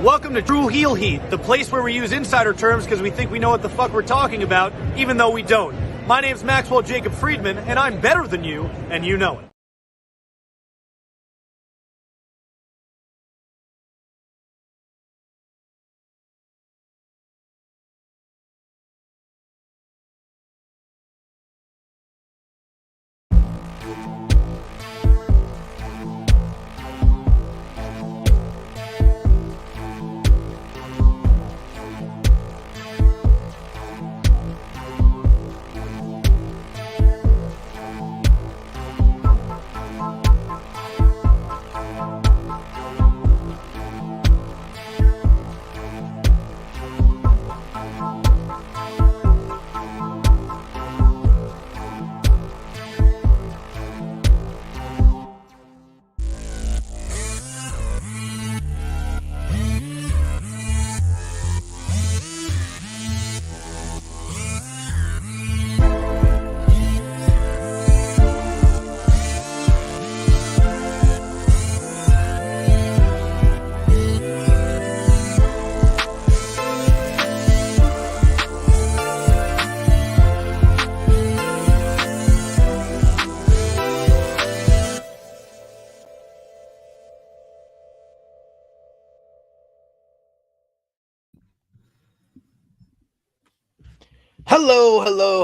Welcome to True Heel Heat, the place where we use insider terms because we think we know what the fuck we're talking about, even though we don't. My name's Maxwell Jacob Friedman, and I'm better than you, and you know it.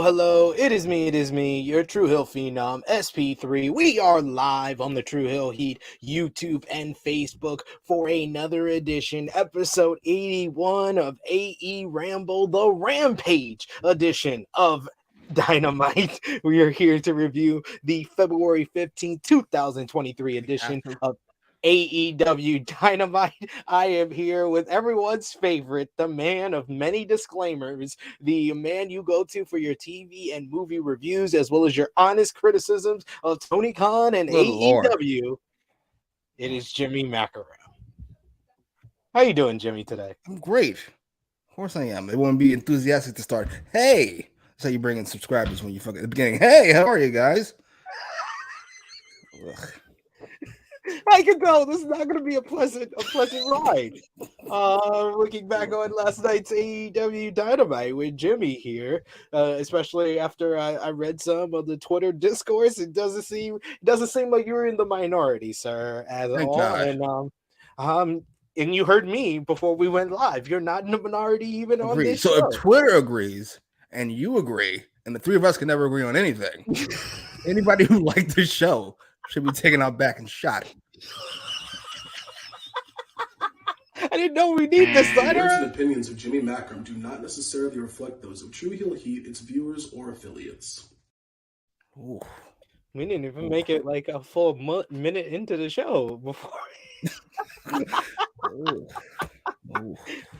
Hello. It is me, your True Hill Phenom, SP3. We are live on the True Hill Heat YouTube and Facebook for another edition, episode 81 of AEWramble, the Rampage edition of Dynamite. We are here to review the February 15th, 2023 edition of AEW Dynamite. I am here with everyone's favorite, the man of many disclaimers, the man you go to for your TV and movie reviews, as well as your honest criticisms of Tony Khan and AEW. Lord. It is Jimmy Macram. How you doing, Jimmy, today? I'm great. Of course I am. It won't be enthusiastic to start. Hey, that's how you bring in subscribers when you fucking at the beginning. Hey, how are you guys? I can tell this is not going to be a pleasant ride. Looking back on last night's AEW Dynamite with Jimmy here, especially after I read some of the Twitter discourse, it doesn't seem like you're in the minority, sir, at Thank all. God. And you heard me before we went live. You're not in the minority even on this show. So if Twitter agrees and you agree, and the three of us can never agree on anything, anybody who liked the show should be taken out back and shot. I didn't know we need this. The words and opinions of Jimmy Macram do not necessarily reflect those of True Heel Heat, its viewers, or affiliates. Ooh. We didn't even make it like a full minute into the show before. Ooh.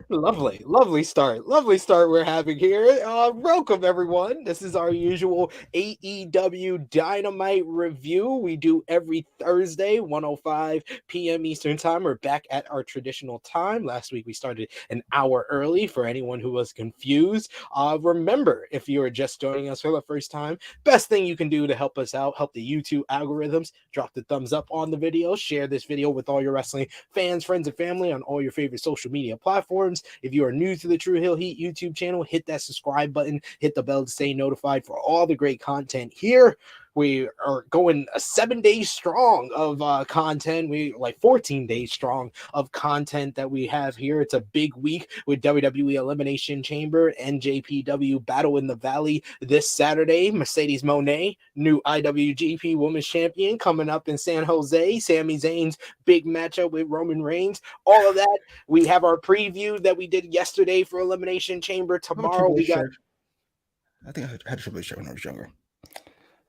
Lovely start we're having here. Welcome everyone. This is our usual AEW Dynamite review we do every Thursday, 1:05 p.m. Eastern time. We're back at our traditional time. Last week we started an hour early for anyone who was confused. Remember, if you are just joining us for the first time, best thing you can do to help us out, help the YouTube algorithms, drop the thumbs up on the video, share this video with all your wrestling fans, friends, and family on all your favorite social media platforms. If you are new to the True Hill Heat YouTube channel, hit that subscribe button, hit the bell to stay notified for all the great content here. We are going 7 days strong of content. We like 14 days strong of content that we have here. It's a big week with WWE Elimination Chamber, NJPW Battle in the Valley this Saturday. Mercedes Moné, new IWGP Women's Champion, coming up in San Jose. Sami Zayn's big matchup with Roman Reigns. All of that. We have our preview that we did yesterday for Elimination Chamber. Tomorrow we got. I think I had a Triple H shirt when I was younger.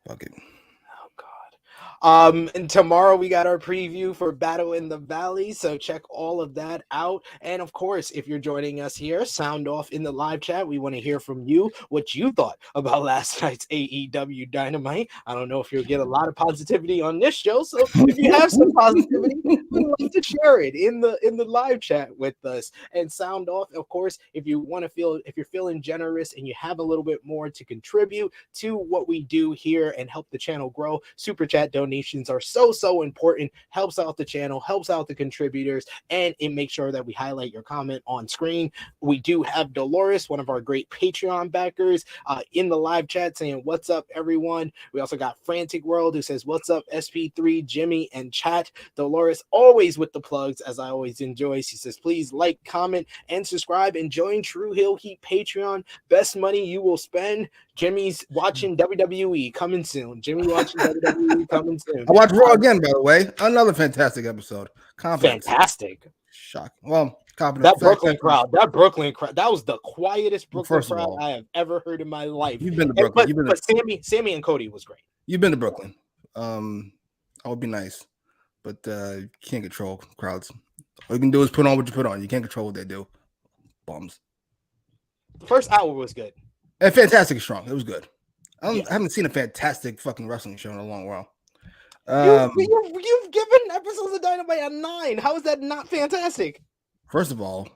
Fuck it. Oh God. And tomorrow we got our preview for Battle in the Valley, so check all of that out. And of course, if you're joining us here, sound off in the live chat. We want to hear from you what you thought about last night's AEW Dynamite. I don't know if you'll get a lot of positivity on this show, so if you have some positivity, we'd love to share it in the live chat with us. And sound off, of course, if you're feeling generous and you have a little bit more to contribute to what we do here and help the channel grow, super chat, donate donations are so important. Helps out the channel, helps out the contributors, and it makes sure that we highlight your comment on screen. We do have Dolores, one of our great Patreon backers, in the live chat saying, "What's up, everyone?" We also got Frantic World who says, "What's up, SP3, Jimmy, and chat?" Dolores always with the plugs, as I always enjoy. She says, "Please like, comment, and subscribe, and join True Hill Heat Patreon. Best money you will spend." Jimmy's watching WWE coming soon. Jimmy watching WWE coming soon. I watched Raw again, by the way. Another fantastic episode. Confidence. Fantastic. Shocking. Well, confidence. That Brooklyn crowd, that was the quietest Brooklyn crowd I have ever heard in my life. You've been to Brooklyn. But Sammy and Cody was great. You've been to Brooklyn. I would be nice, but you can't control crowds. All you can do is put on what you put on. You can't control what they do. Bums. The first hour was good. And fantastic and strong. It was good. I haven't seen a fantastic fucking wrestling show in a long while. You've given episodes of Dynamite a 9. How is that not fantastic? First of all,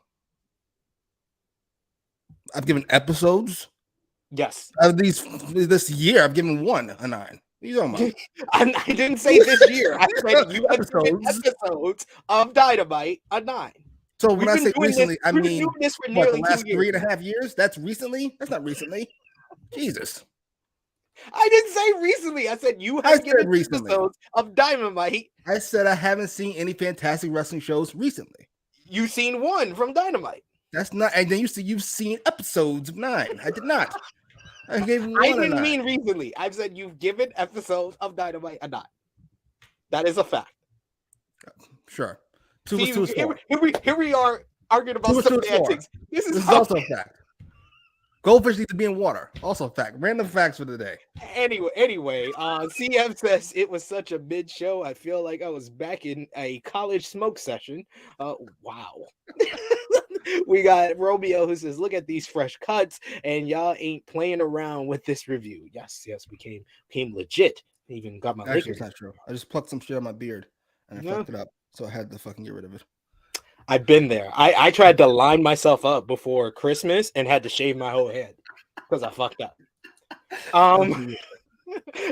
I've given episodes. Yes. Of this year, I've given one a 9. What are you talking about? I didn't say this year. I said you have given episodes of Dynamite a 9. So when I say recently, I mean this for what, the last 3.5 years? That's recently? That's not recently. Jesus. I didn't say recently. I said you have given episodes of Dynamite. I said I haven't seen any fantastic wrestling shows recently. You've seen one from Dynamite. That's not, and then you said you've seen episodes of 9. I did not. I didn't mean recently. I've said you've given episodes of Dynamite a 9. That is a fact. Sure. Here we are arguing about semantics. This is also a fact. Goldfish need to be in water. Also a fact. Random facts for the day. Anyway, CM says it was such a mid show. I feel like I was back in a college smoke session. Wow. We got Romeo who says, "Look at these fresh cuts, and y'all ain't playing around with this review." Yes, we came legit. Even got my Actually, it's not true. I just plucked some shit on my beard and I fucked it up. So I had to fucking get rid of it. I've been there. I tried to line myself up before Christmas and had to shave my whole head because I fucked up.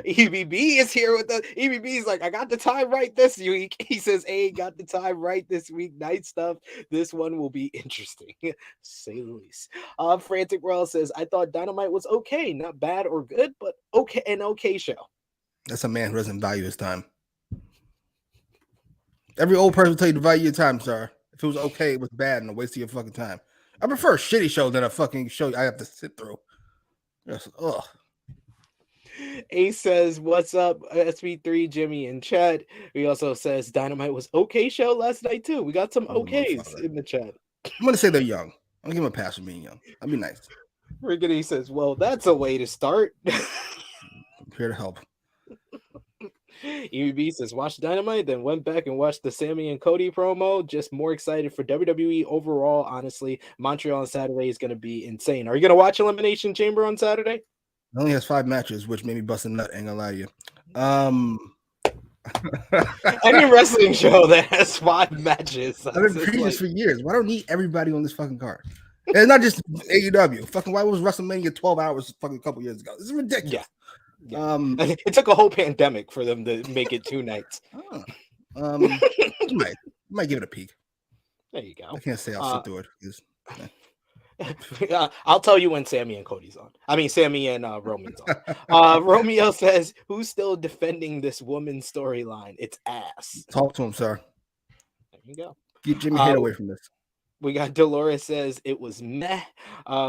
EBB is here with us. EBB is like, "I got the time right this week." He says, "Hey, got the time right this week. Night stuff. This one will be interesting." Say the least. Frantic World says, "I thought Dynamite was okay. Not bad or good, but okay, an okay show." That's a man who doesn't value his time. Every old person will tell you to value your time, sir. If it was okay, it was bad and a waste of your fucking time. I prefer a shitty show than a fucking show I have to sit through. Just, ugh. Ace says, "What's up, SP3, Jimmy, and chat?" He also says Dynamite was okay show last night too. We got some okays in the chat. I'm gonna say they're young. I'm gonna give them a pass for being young. I'd be nice. Riggedy says, "Well, that's a way to start." I'm here to help. EB says, "Watch Dynamite, then went back and watched the Sammy and Cody promo. Just more excited for WWE overall. Honestly, Montreal on Saturday is going to be insane. Are you going to watch Elimination Chamber on Saturday?" It only has 5 matches, which made me bust a nut. Ain't gonna lie to you. Any wrestling show that has 5 matches. I've been preaching this for years. Why don't need everybody on this fucking card? And it's not just AEW. Fucking why was WrestleMania 12 hours fucking a couple years ago? This is ridiculous. Yeah. It took a whole pandemic for them to make it 2 nights. Might give it a peek. There you go. I can't say I'll sit through it. I'll tell you when Sammy and Cody's on. I mean, Sammy and Roman's on. Romeo says, "Who's still defending this woman's storyline? It's ass." Talk to him, sir. There you go. Get Jimmy Head away from this. We got Dolores says it was meh.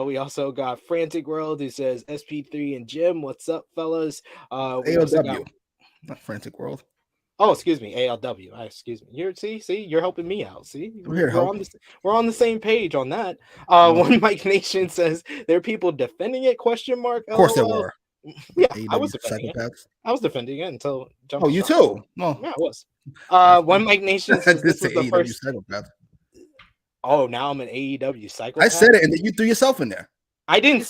We also got Frantic World who says SP3 and Jim, what's up, fellas? AEW, not Frantic World. Oh, excuse me, ALW. Excuse me. You're helping me out. See, we're on the same page on that. One Mike Nation says there are people defending it? Question mark. Of course there were. Yeah, I was defending it. I was defending it until. Oh, you too? No. Yeah, I was. One Mike Nation says this is the first. Psychopath. Oh, now I'm an AEW psychopath. I said it, and then you threw yourself in there. I didn't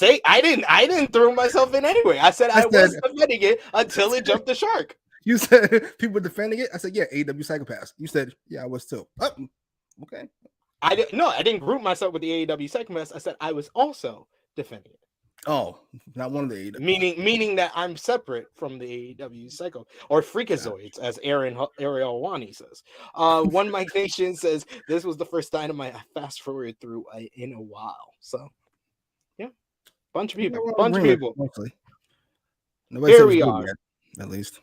throw myself in anyway. I said I was defending it until it jumped the shark. You said people were defending it. I said, yeah, AEW psychopaths. You said, yeah, I was too. Oh, okay. I didn't group myself with the AEW psychopaths. I said I was also defending it. Oh, not one of the AEW. Meaning that I'm separate from the AEW Psycho or Freakazoids, as Ariel Wani says. One Mike Nation says this was the first Dynamite I fast forwarded through in a while. So yeah, bunch of people. Mostly. Nobody Here said it was we good are. yet, at least.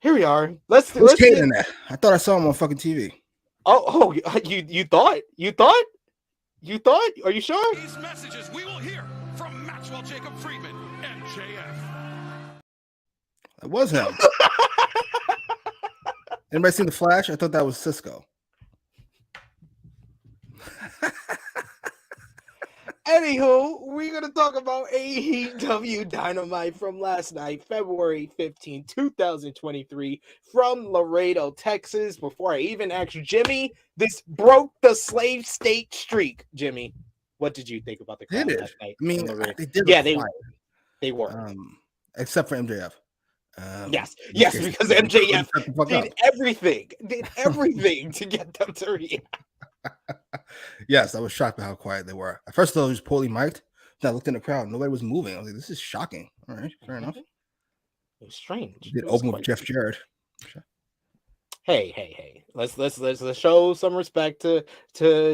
Here we are. Let's Kate in there? I thought I saw him on fucking TV. Oh, you thought? Are you sure? These messages we will hear from Maxwell Jacob Friedman, MJF. It was him. Anybody seen The Flash? I thought that was Cisco. Anywho, we're going to talk about AEW Dynamite from last night, February 15, 2023, from Laredo, Texas. Before I even ask Jimmy, this broke the slave state streak. Jimmy, what did you think about the crowd last night? I mean, they did. Yeah, they were. Except for MJF. Yes, because MJF did everything to get them to react. Yes, I was shocked by how quiet they were. At first, though, it was poorly mic'd. Then I looked in the crowd, nobody was moving. I was like, "This is shocking." All right, fair enough. It was strange. Did open with Jeff Jarrett. Hey. Let's show some respect to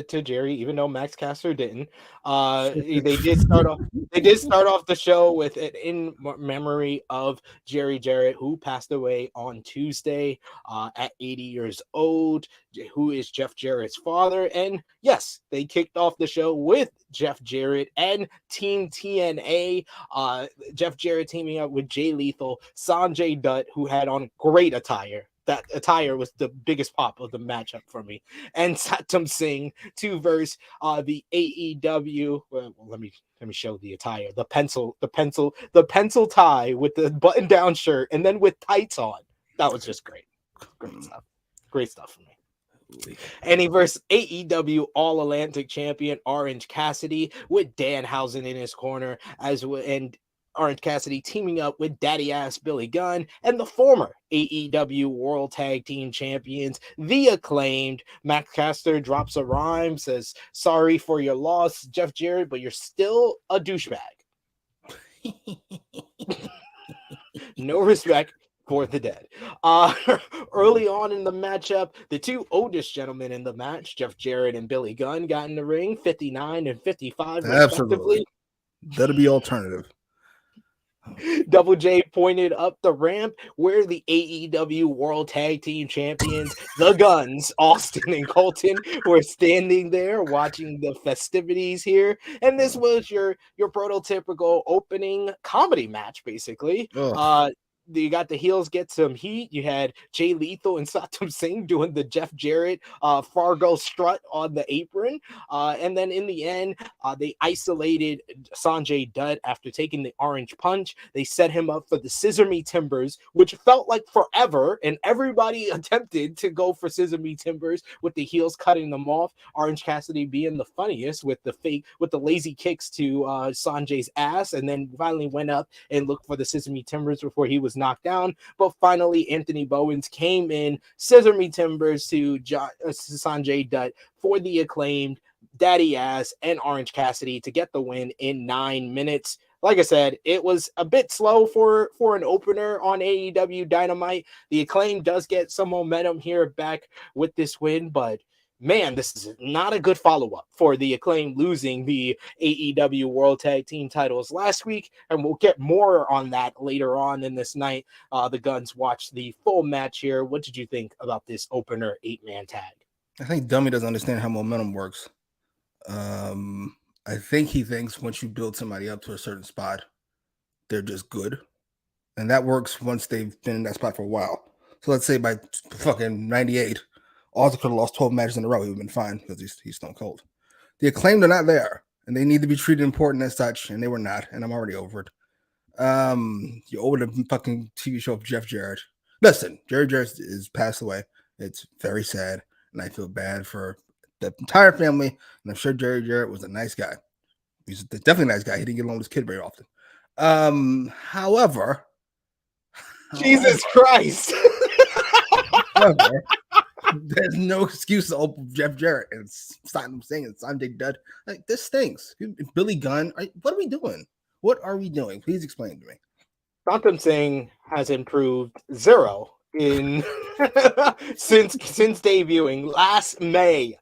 Jerry, even though Max Caster didn't. They did start off the show with it in memory of Jerry Jarrett, who passed away on Tuesday at 80 years old, who is Jeff Jarrett's father. And yes, they kicked off the show with Jeff Jarrett and Team TNA. Jeff Jarrett teaming up with Jay Lethal, Sanjay Dutt, who had on great attire. That attire was the biggest pop of the matchup for me. And Satam Singh to verse the AEW. Well, let me show the attire. The pencil tie with the button-down shirt, and then with tights on. That was just great. Great stuff for me. And he versus AEW All Atlantic Champion Orange Cassidy with Danhausen in his corner and Orange Cassidy teaming up with Daddy Ass Billy Gunn and the former AEW World Tag Team Champions, The Acclaimed. Max Caster drops a rhyme, says, "Sorry for your loss, Jeff Jarrett, but you're still a douchebag." No respect for the dead. Early on in the matchup, the two oldest gentlemen in the match, Jeff Jarrett and Billy Gunn, got in the ring, 59 and 55 respectively. That'll be alternative. Double J pointed up the ramp where the AEW World Tag Team Champions, the Guns, Austin and Colton, were standing there watching the festivities here. And this was your prototypical opening comedy match, basically. You got the heels get some heat. You had Jay Lethal and Satam Singh doing the Jeff Jarrett Fargo strut on the apron. And then in the end, they isolated Sanjay Dutt after taking the orange punch. They set him up for the Scissor Me Timbers, which felt like forever. And everybody attempted to go for Scissor Me Timbers with the heels cutting them off. Orange Cassidy being the funniest with the lazy kicks to Sanjay's ass. And then finally went up and looked for the Scissor Me Timbers before he was knocked down. But finally, Anthony Bowens came in, Scissor Me Timbers to Sanjay Dutt for the Acclaimed, Daddy Ass, and Orange Cassidy to get the win in 9 minutes. Like I said, it was a bit slow for an opener on AEW Dynamite. The Acclaim does get some momentum here back with this win, but man, this is not a good follow-up for the Acclaim losing the AEW World Tag Team titles last week, and we'll get more on that later on in this night. The Guns watched the full match here. What did you think about this opener 8-man tag? I think Dummy doesn't understand how momentum works. I think he thinks once you build somebody up to a certain spot, they're just good. And that works once they've been in that spot for a while. So let's say by fucking 98, Austin could have lost 12 matches in a row. He would have been fine because he's stone cold. The Acclaimed are not there, and they need to be treated important as such, and they were not, and I'm already over it. You over the fucking TV show of Jeff Jarrett. Listen, Jerry Jarrett is passed away. It's very sad, and I feel bad for the entire family, and I'm sure Jerry Jarrett was a nice guy. He's definitely a nice guy. He didn't get along with his kid very often. However, Jesus Christ. There's no excuse to open Jeff Jarrett and stop him saying it's Sanjay Dutt. Like, this stinks. Billy Gunn. What are we doing? What are we doing? Please explain to me. Satnam Singh has improved 0 in since debuting last May.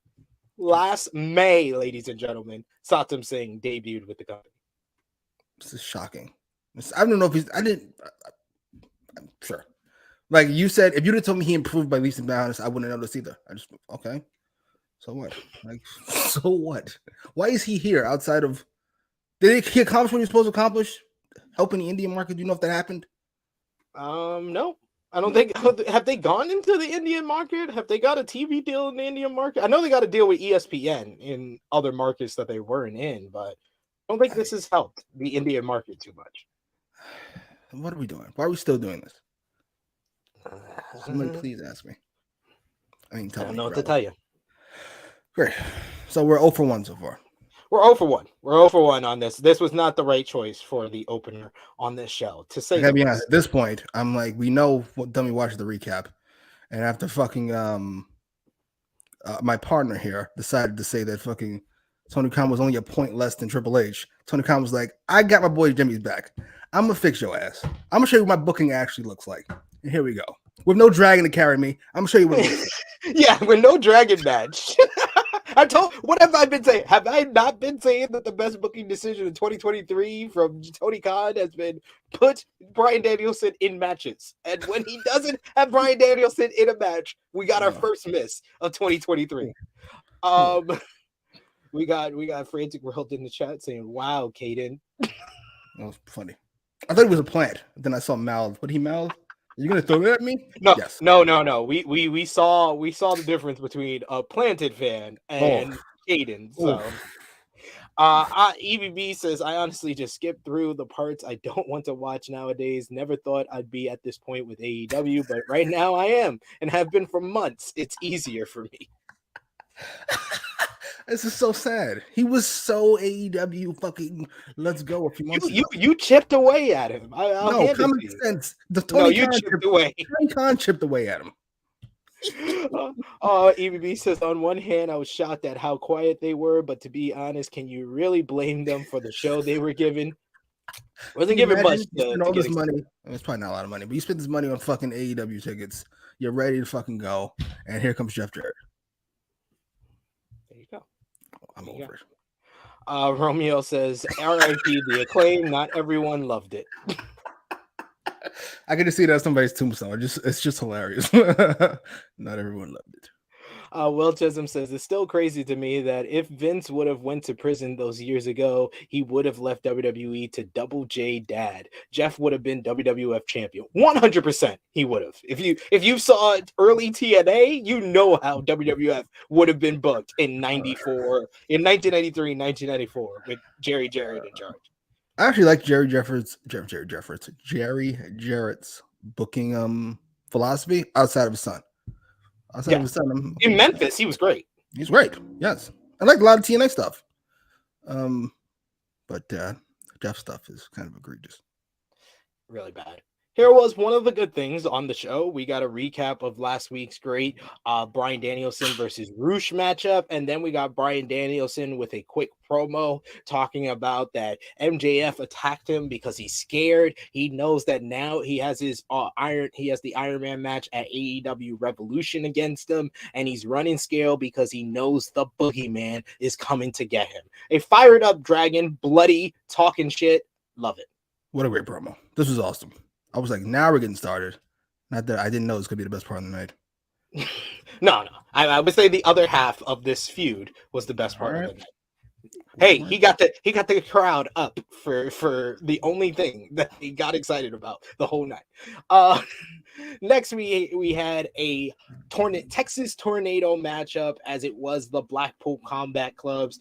Last May, ladies and gentlemen, Satnam Singh debuted with the company. This is shocking. I don't know if I'm sure. Like you said, if you'd have told me he improved by leaps and bounds, I wouldn't notice either. Okay. So what? Like, so what? Why is he here outside of? Did he accomplish what he was supposed to accomplish? Helping the Indian market? Do you know if that happened? No. I don't think. Have they gone into the Indian market? Have they got a TV deal in the Indian market? I know they got a deal with ESPN in other markets that they weren't in, but I don't think this has helped the Indian market too much. What are we doing? Why are we still doing this? Somebody please ask me. I don't know what to tell you. Great. So we're 0 for 1 so far. We're 0 for 1. We're 0 for 1 on this. This was not the right choice for the opener on this show. To say, I gotta be honest, at this point, I'm like, we know what Dummy watched the recap, and after fucking my partner here decided to say that fucking Tony Khan was only a point less than Triple H. Tony Khan was like, I got my boy Jimmy's back. I'm gonna fix your ass. I'm gonna show you what my booking actually looks like. And here we go. With no dragon to carry me, I'm gonna show you what it looks like. Yeah, with no dragon match. What have I been saying? Have I not been saying that the best booking decision in 2023 from Tony Khan has been put Bryan Danielson in matches? And when he doesn't have Bryan Danielson in a match, we got our first miss of 2023. We got Frantic World in the chat saying, "Wow, Caden." That was funny. I thought it was a plant. Then I saw mouth. What he mouth? Are you gonna throw that at me? No, yes. No. We saw the difference between a planted fan and Caden. So, EBB says, I honestly just skipped through the parts I don't want to watch nowadays. Never thought I'd be at this point with AEW, but right now I am and have been for months. It's easier for me. This is so sad. He was so AEW fucking let's go a few months ago. You chipped away at him. No, common sense. You chipped away. Tony Khan chipped away at him. EBB says, on one hand, I was shocked at how quiet they were, but to be honest, can you really blame them for the show they were given? Wasn't given much. All this money. It's probably not a lot of money, but you spent this money on fucking AEW tickets. You're ready to fucking go, and here comes Jeff Jarrett. There you go. I'm over it. Romeo says, R.I.P. the Acclaim. Not everyone loved it. I can just see that as somebody's tombstone. It's just hilarious. Not everyone loved it. Will Chisholm says, it's still crazy to me that if Vince would have went to prison those years ago, he would have left WWE to Double J Dad. Jeff would have been WWF champion. 100% he would have. If you saw early TNA, you know how WWF would have been booked in 1993, 1994 with Jerry Jarrett in charge. I actually like Jerry Jarrett's booking philosophy outside of his son. In Memphis, he was great. He's great. Yes, I like a lot of TNA stuff. But Jeff stuff is kind of egregious. Really bad. Here was one of the good things on the show. We got a recap of last week's great Bryan Danielson versus Roosh matchup. And then we got Bryan Danielson with a quick promo talking about that MJF attacked him because he's scared. He knows that now he has his the Iron Man match at AEW Revolution against him. And he's running scale because he knows the boogeyman is coming to get him. A fired up Dragon, bloody, talking shit. Love it. What a great promo. This was awesome. I was like, now we're getting started. Not that I didn't know it was going to be the best part of the night. No. I would say the other half of this feud was the best part of the night. Hey, he got the crowd up for the only thing that he got excited about the whole night. Next, we had a Texas Tornado matchup, as it was the Blackpool Combat Club's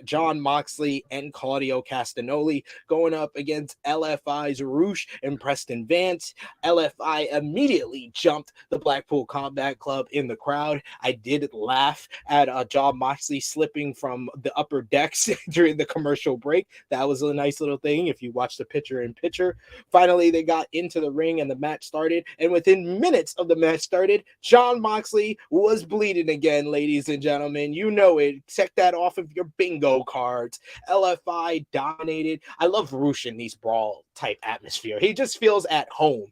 John Moxley and Claudio Castagnoli going up against LFI's Roosh and Preston Vance. LFI immediately jumped the Blackpool Combat Club in the crowd. I did laugh at John Moxley slipping from the upper decks during the commercial break. That was a nice little thing if you watch the picture-in-picture. Finally, they got into the ring and the match started. And within minutes of the match started, Jon Moxley was bleeding again, ladies and gentlemen. You know it. Check that off of your bingo cards. LFI dominated. I love Roosh in these brawl type atmosphere. He just feels at home.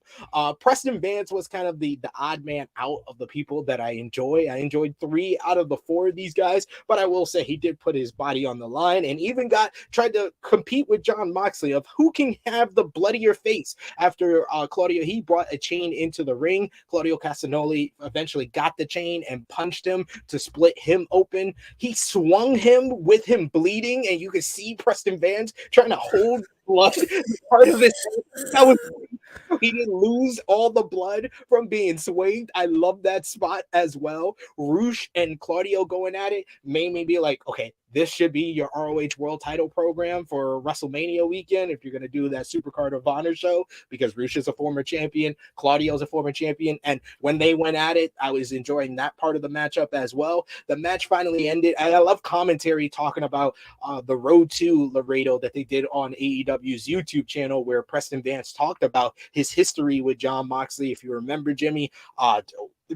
Preston Vance was kind of the odd man out of the people that I enjoy. I enjoyed 3 out of the 4 of these guys, but I will say he did put his body on the line and even tried to compete with Jon Moxley of who can have the bloodier face. After Claudio, he brought a chain into the ring. Claudio Castagnoli eventually got the chain and punched him to split him open. He swung him with him bleeding, and you could see Preston Vance trying to hold blood part of his. That was, he didn't lose all the blood from being swinged. I love that spot as well. Roosh and Claudio going at it made me be like, okay, this should be your ROH World Title program for WrestleMania weekend if you're going to do that Supercard of Honor show, because Roosh is a former champion, Claudio's a former champion, and when they went at it, I was enjoying that part of the matchup as well. The match finally ended, and I love commentary talking about the Road to Laredo that they did on AEW's YouTube channel, where Preston Vance talked about his history with Jon Moxley. If you remember, Jimmy,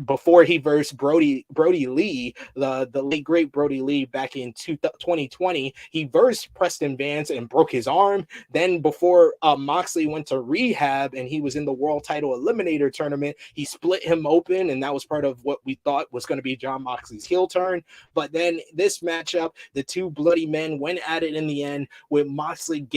before he versed Brody Lee, the late great Brody Lee, back in 2020, he versed Preston Vance and broke his arm. Then before Moxley went to rehab and he was in the World Title Eliminator Tournament, he split him open, and that was part of what we thought was going to be Jon Moxley's heel turn. But then this matchup, the two bloody men went at it in the end, with Moxley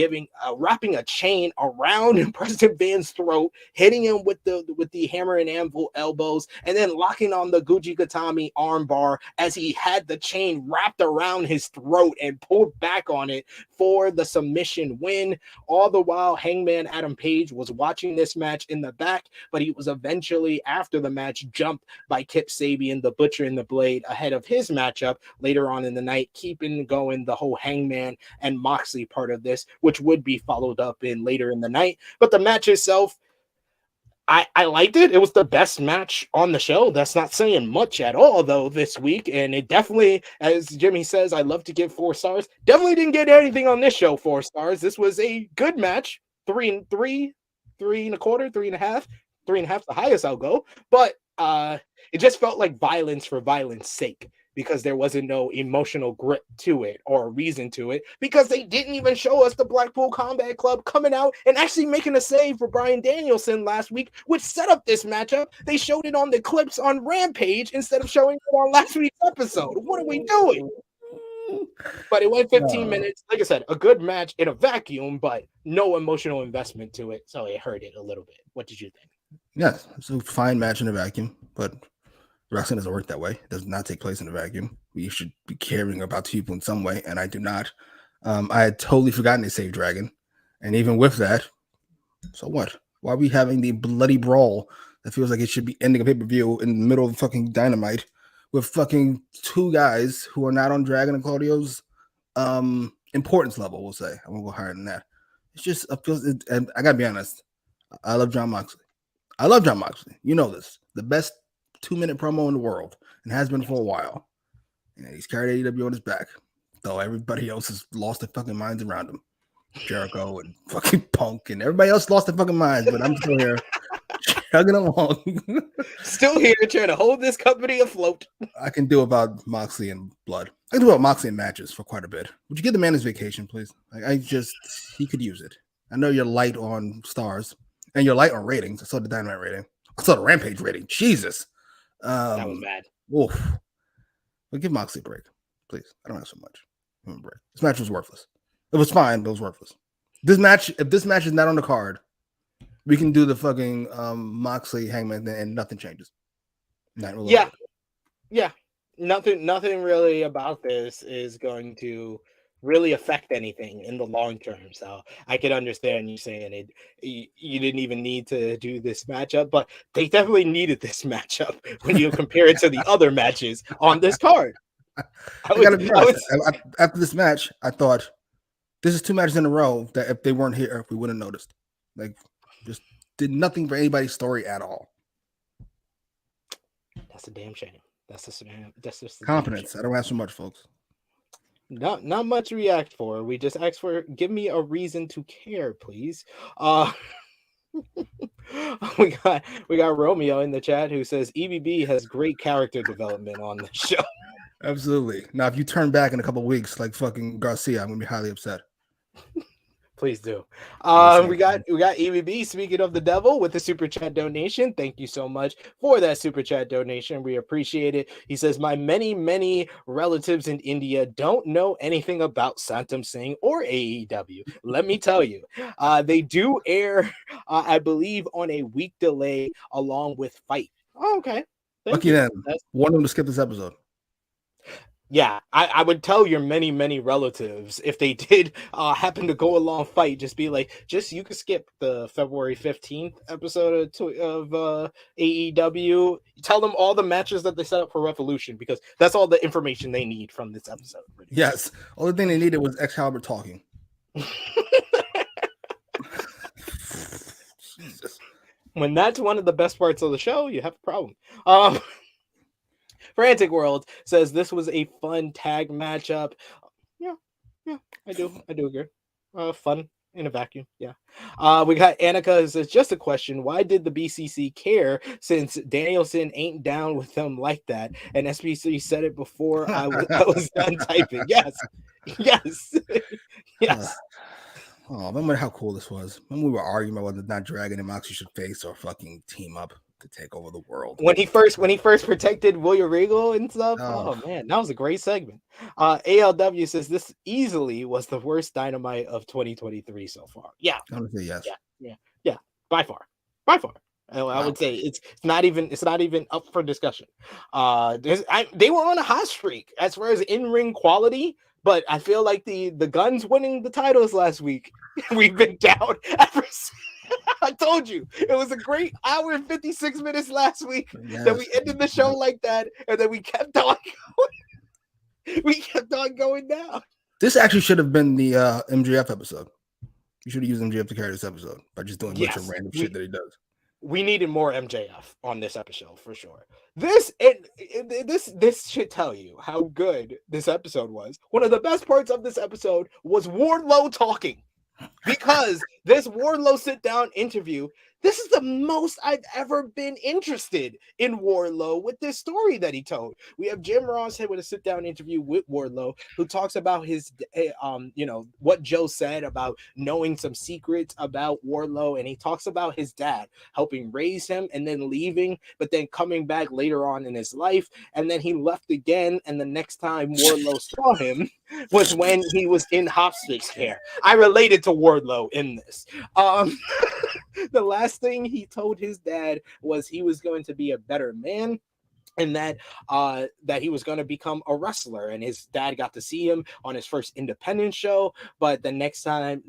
wrapping a chain around Preston Vance's throat, hitting him with the hammer and anvil elbows, and then locking on the Gucci Gatami armbar as he had the chain wrapped around his throat and pulled back on it for the submission win. All the while, Hangman Adam Page was watching this match in the back, but he was eventually, after the match, jumped by Kip Sabian, the Butcher and the Blade, ahead of his matchup later on in the night, keeping going the whole Hangman and Moxley part of this, which would be followed up in later in the night. But the match itself, I liked it. It was the best match on the show. That's not saying much at all, though, this week. And it definitely, as Jimmy says, I love to give 4 stars. Definitely didn't get anything on this show 4 stars. This was a good match. 3 1/4, 3.5. 3.5 the highest I'll go. But it just felt like violence for violence sake, because there wasn't no emotional grit to it or reason to it, because they didn't even show us the Blackpool Combat Club coming out and actually making a save for Bryan Danielson last week, which set up this matchup. They showed it on the clips on Rampage instead of showing it on last week's episode. What are we doing? But it went 15 minutes. Like I said, a good match in a vacuum, but no emotional investment to it, so it hurt it a little bit. What did you think? Yes, it's a fine match in a vacuum, but wrestling doesn't work that way. It does not take place in a vacuum. We should be caring about people in some way, and I do not. I had totally forgotten they saved Dragon, and even with that, so what? Why are we having the bloody brawl that feels like it should be ending a pay-per-view in the middle of fucking Dynamite with fucking 2 guys who are not on Dragon and Claudio's importance level, we'll say. I won't go higher than that. It's just, and I gotta be honest, I love Jon Moxley. I love Jon Moxley. You know this. The best 2-minute promo in the world, and has been for a while. And he's carried AEW on his back, though everybody else has lost their fucking minds around him. Jericho and fucking Punk and everybody else lost their fucking minds, but I'm still here chugging along. Still here trying to hold this company afloat. I can do about Moxley and blood. I can do about Moxley and matches for quite a bit. Would you give the man his vacation, please? He could use it. I know you're light on stars and you're light on ratings. I saw the Dynamite rating. I saw the Rampage rating. Jesus. That was bad. Oof. But give Moxley a break, please. I don't have so much. Give him a break. This match was worthless. It was fine, but it was worthless. If this match is not on the card, we can do the fucking Moxley Hangman and nothing changes. Yeah. Nothing really about this is going to really affect anything in the long term. So I can understand you saying it. You didn't even need to do this matchup, but they definitely needed this matchup when you compare it to the other matches on this card. After this match, I thought this is 2 matches in a row that if they weren't here, we wouldn't have noticed. Like, just did nothing for anybody's story at all. That's a damn shame. That's just confidence. I don't have so much, folks. Not much to react for. We just ask for, give me a reason to care, please. We got Romeo in the chat who says EBB has great character development on the show. Absolutely. Now, if you turn back in a couple of weeks, like fucking Garcia, I'm gonna be highly upset. Please do. We got EBB, speaking of the devil, with the super chat donation. Thank you so much for that super chat donation. We appreciate it. He says, my many relatives in India don't know anything about Santam Singh or AEW. Let me tell you, they do air, I believe, on a week delay along with Fight. Oh, okay. Lucky them. Want them to skip this episode. Yeah, I would tell your many relatives if they did happen to go along Fight, just be like, you can skip the February 15th episode of AEW. Tell them all the matches that they set up for Revolution, because that's all the information they need from this episode. Yes, only thing they needed was Excalibur talking. Jesus. When that's one of the best parts of the show, you have a problem. Frantic World says this was a fun tag matchup. Yeah, I do agree. Fun in a vacuum. Yeah. We got Annika who says, just a question. Why did the BCC care since Danielson ain't down with them like that? And SBC said it before I was done typing. Yes. Oh, remember how cool this was? When we were arguing about whether not Dragon and Moxley should face or fucking team up to take over the world. When he first protected William Regal and stuff. Oh man, that was a great segment. ALW says this easily was the worst Dynamite of 2023 so far. Yeah. I'm gonna say yes. Yeah. By far. I would say it's not even up for discussion. They were on a hot streak as far as in-ring quality, but I feel like the Guns winning the titles last week, we've been down ever since. I told you it was a great hour and 56 minutes last week that we ended the show like that, and then we kept on going. We kept on going down. This actually should have been the MJF episode. You should have used MJF to carry this episode by just doing a bunch of random shit that he does. We needed more MJF on this episode for sure. This should tell you how good this episode was. One of the best parts of this episode was Wardlow talking. Because this Wardlow sit-down interview, this is the most I've ever been interested in Wardlow with this story that he told. We have Jim Ross here with a sit-down interview with Wardlow, who talks about his, what Joe said about knowing some secrets about Wardlow, and he talks about his dad helping raise him and then leaving, but then coming back later on in his life, and then he left again, and the next time Wardlow saw him was when he was in hospice care. I related to Wardlow in this. The last thing he told his dad was he was going to be a better man, and that he was going to become a wrestler, and his dad got to see him on his first independent show. But the next time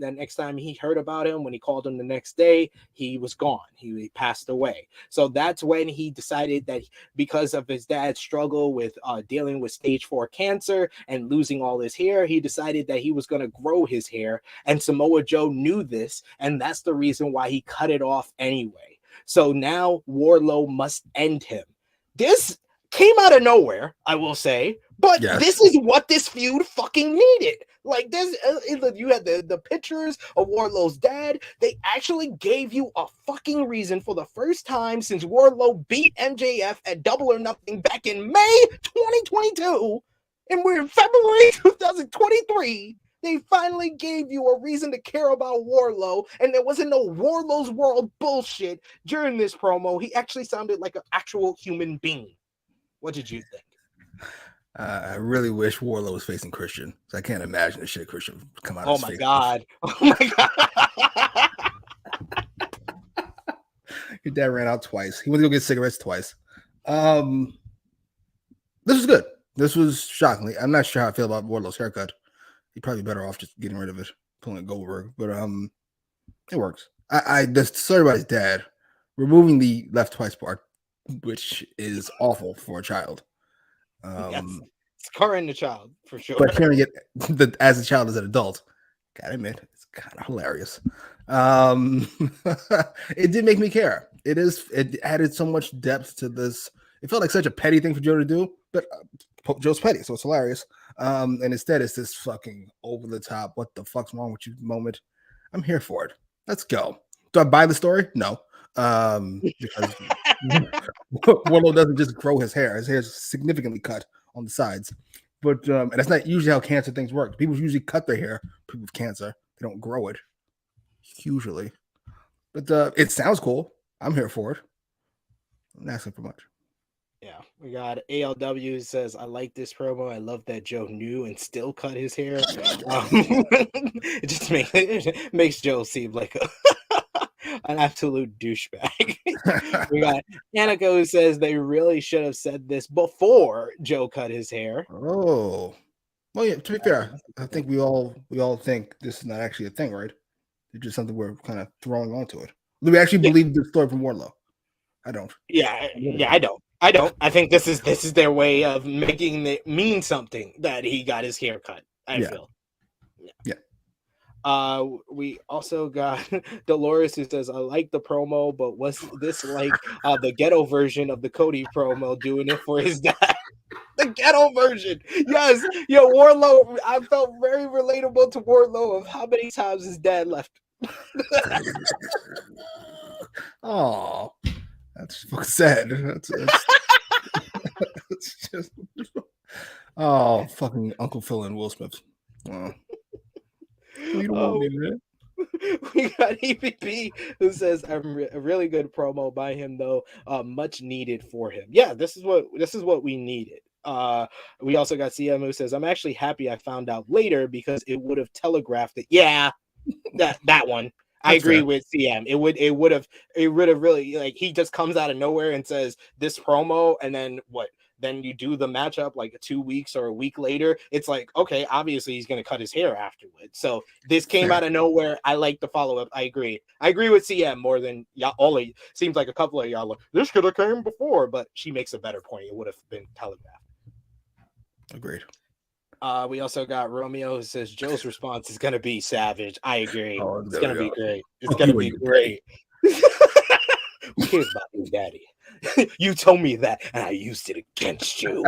he heard about him, when he called him the next day, he was gone. He passed away. So that's when he decided that because of his dad's struggle with dealing with stage 4 cancer and losing all his hair, he decided that he was going to grow his hair. And Samoa Joe knew this, and that's the reason why he cut it off anyway. So now Wardlow must end him. This came out of nowhere, I will say, but This is what this feud fucking needed. Like this, you had the pictures of Wardlow's dad. They actually gave you a fucking reason for the first time since Wardlow beat MJF at Double or Nothing back in May 2022, and we're in February 2023. They finally gave you a reason to care about Wardlow, and there wasn't no Wardlow's World bullshit during this promo. He actually sounded like an actual human being. What did you think? I really wish Wardlow was facing Christian. I can't imagine the shit Christian would come out of his face. Oh my god. Your dad ran out twice. He went to go get cigarettes twice. This was good. This was shockingly. I'm not sure how I feel about Wardlow's haircut. He'd probably be better off just getting rid of it, pulling a Goldberg. But it works. I just sorry about his dad. Removing the left twice part, which is awful for a child. Yes, it's scarring the child for sure. But hearing it as a child, as an adult, gotta admit, it's kind of hilarious. It did make me care. It added so much depth to this. It felt like such a petty thing for Joe to do, but Joe's petty, so it's hilarious. And instead, it's this fucking over the top, what the fuck's wrong with you moment. I'm here for it. Let's go. Do I buy the story? No. Because Wardlow doesn't just grow his hair. His hair is significantly cut on the sides. But and that's not usually how cancer things work. People usually cut their hair. People with cancer, they don't grow it. Usually. But it sounds cool. I'm here for it. I'm not asking for much. Yeah, we got ALW says, I like this promo. I love that Joe knew and still cut his hair. It just makes Joe seem like an absolute douchebag. We got Annika who says they really should have said this before Joe cut his hair. Oh, well, yeah. To be fair, I think we all think this is not actually a thing, right? It's just something we're kind of throwing onto it. Do we actually believe the story from Wardlow? I don't. Yeah, I don't. I think this is their way of making it mean something that he got his hair cut. I feel. Yeah. We also got Dolores who says, I like the promo, but was this like the ghetto version of the Cody promo doing it for his dad? The ghetto version. Yes. Yo, Wardlow, I felt very relatable to Wardlow of how many times his dad left. Oh, that's fucking sad. That's just fucking Uncle Phil and Will Smith. Oh. You don't want me, man. We got EPP who says a really good promo by him though, much needed for him. Yeah, this is what we needed. We also got CM who says, I'm actually happy I found out later because it would have telegraphed it. Yeah, that one. I agree with CM. It would have really, like, he just comes out of nowhere and says this promo, and then what? Then you do the matchup like 2 weeks or a week later. It's like, okay, obviously he's going to cut his hair afterwards. So this came out of nowhere. I like the follow up. I agree with CM more than y'all. Only seems like a couple of y'all. Like, this could have came before, but she makes a better point. It would have been telegraphed. Agreed. We also got Romeo who says Joe's response is going to be savage. I agree. Oh, it's going to be great. It's Fuck going to you be and your great. Who cares about your daddy? You told me that, and I used it against you.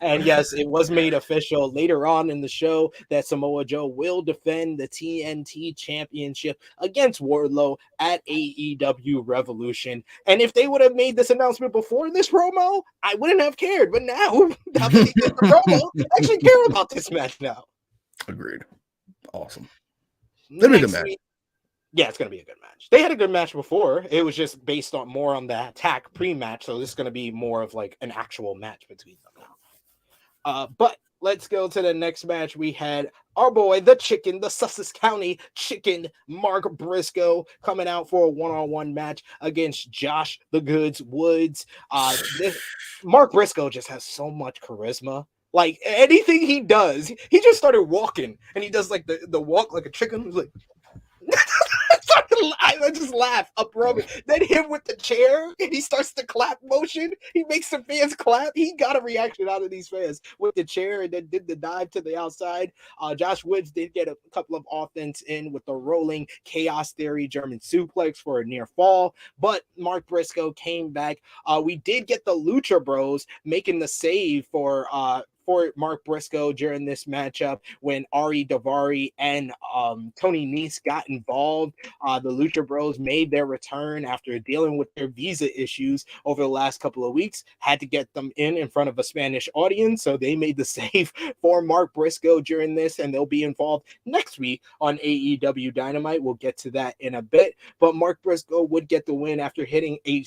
And yes, it was made official later on in the show that Samoa Joe will defend the TNT Championship against Wardlow at AEW Revolution. And if they would have made this announcement before this promo, I wouldn't have cared. But now that they did the promo, I actually care about this match now. Agreed. Awesome. It'll be a good match. Yeah, it's going to be a good match. They had a good match before. It was just based on more on the attack pre-match. So this is going to be more of like an actual match between them now. But let's go to the next match. We had our boy, the Chicken, the Sussex County Chicken, Mark Briscoe, coming out for a one-on-one match against Josh the Goods Woods. Mark Briscoe just has so much charisma. Like anything he does, he just started walking and he does like the walk like a chicken. He's like, I just laugh up Roman. Then him with the chair, and he starts the clap motion. He makes the fans clap. He got a reaction out of these fans with the chair, and then did the dive to the outside. Josh Woods did get a couple of offense in with the rolling Chaos Theory German suplex for a near fall, but Mark Briscoe came back. We did get the Lucha Bros making the save for Mark Briscoe during this matchup when Ari Daivari and Tony Nese got involved. The Lucha Bros made their return after dealing with their visa issues over the last couple of weeks. Had to get them in front of a Spanish audience, so they made the save for Mark Briscoe during this, and they'll be involved next week on AEW Dynamite. We'll get to that in a bit, but Mark Briscoe would get the win after hitting a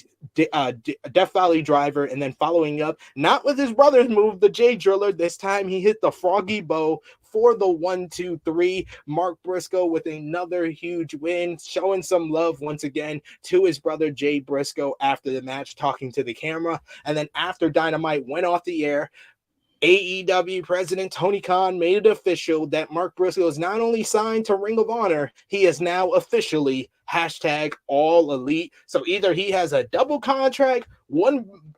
Death Valley driver and then following up, not with his brother's move, the J Driller. This time he hit the Froggy Bow for the 1-2-3. Mark Briscoe with another huge win, showing some love once again to his brother Jay Briscoe after the match, talking to the camera. And then after Dynamite went off the air, AEW President Tony Khan made it official that Mark Briscoe is not only signed to Ring of Honor, he is now officially #All Elite. So either he has a double contract,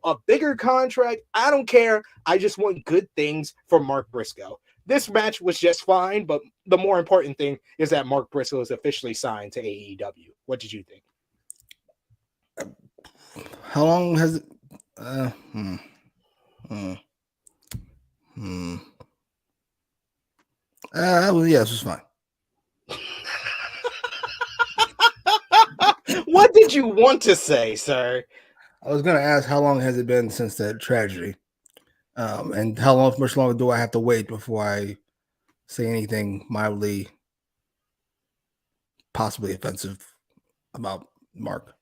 a bigger contract. I don't care. I just want good things for Mark Briscoe. This match was just fine, but the more important thing is that Mark Briscoe is officially signed to AEW. What did you think? How long has it? Well, yeah, this was fine. What did you want to say, sir? I was gonna ask how long has it been since that tragedy, and how much longer do I have to wait before I say anything mildly, possibly offensive about Mark?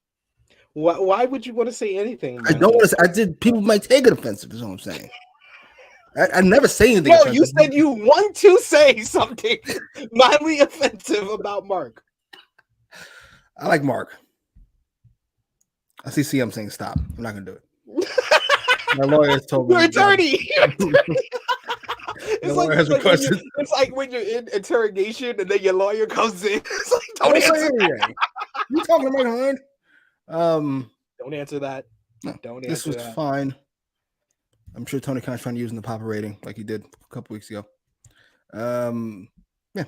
Why would you want to say anything? I don't want to. I did. People might take it offensive. Is what I'm saying. I never say anything. No, offensive. you said you want to say something mildly offensive about Mark. I like Mark. I see CM saying stop. I'm not gonna do it. My lawyers told me. Your attorney. It's like when you're in interrogation and then your lawyer comes in. It's like, don't answer that. You talking to Mike Hind? Don't answer that. No, Don't this answer was that. fine. I'm sure Tony Khan's trying to use in the Papa rating like he did a couple weeks ago. Yeah,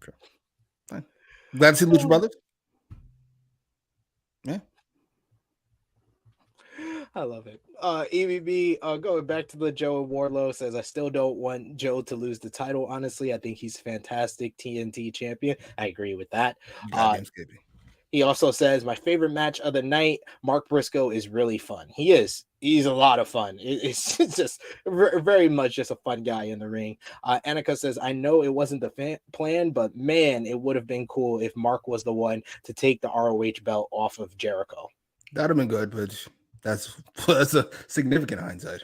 sure. Fine. Glad to see the Lucha Brothers. Yeah. I love it. EVB, going back to the Joe and Wardlow, says, I still don't want Joe to lose the title. Honestly, I think he's fantastic TNT champion. I agree with that. He also says, my favorite match of the night, Mark Briscoe, is really fun. He is. He's a lot of fun. It's just very much just a fun guy in the ring. Annika says, I know it wasn't the plan, but man, it would have been cool if Mark was the one to take the ROH belt off of Jericho. That would have been good, but that's a significant hindsight.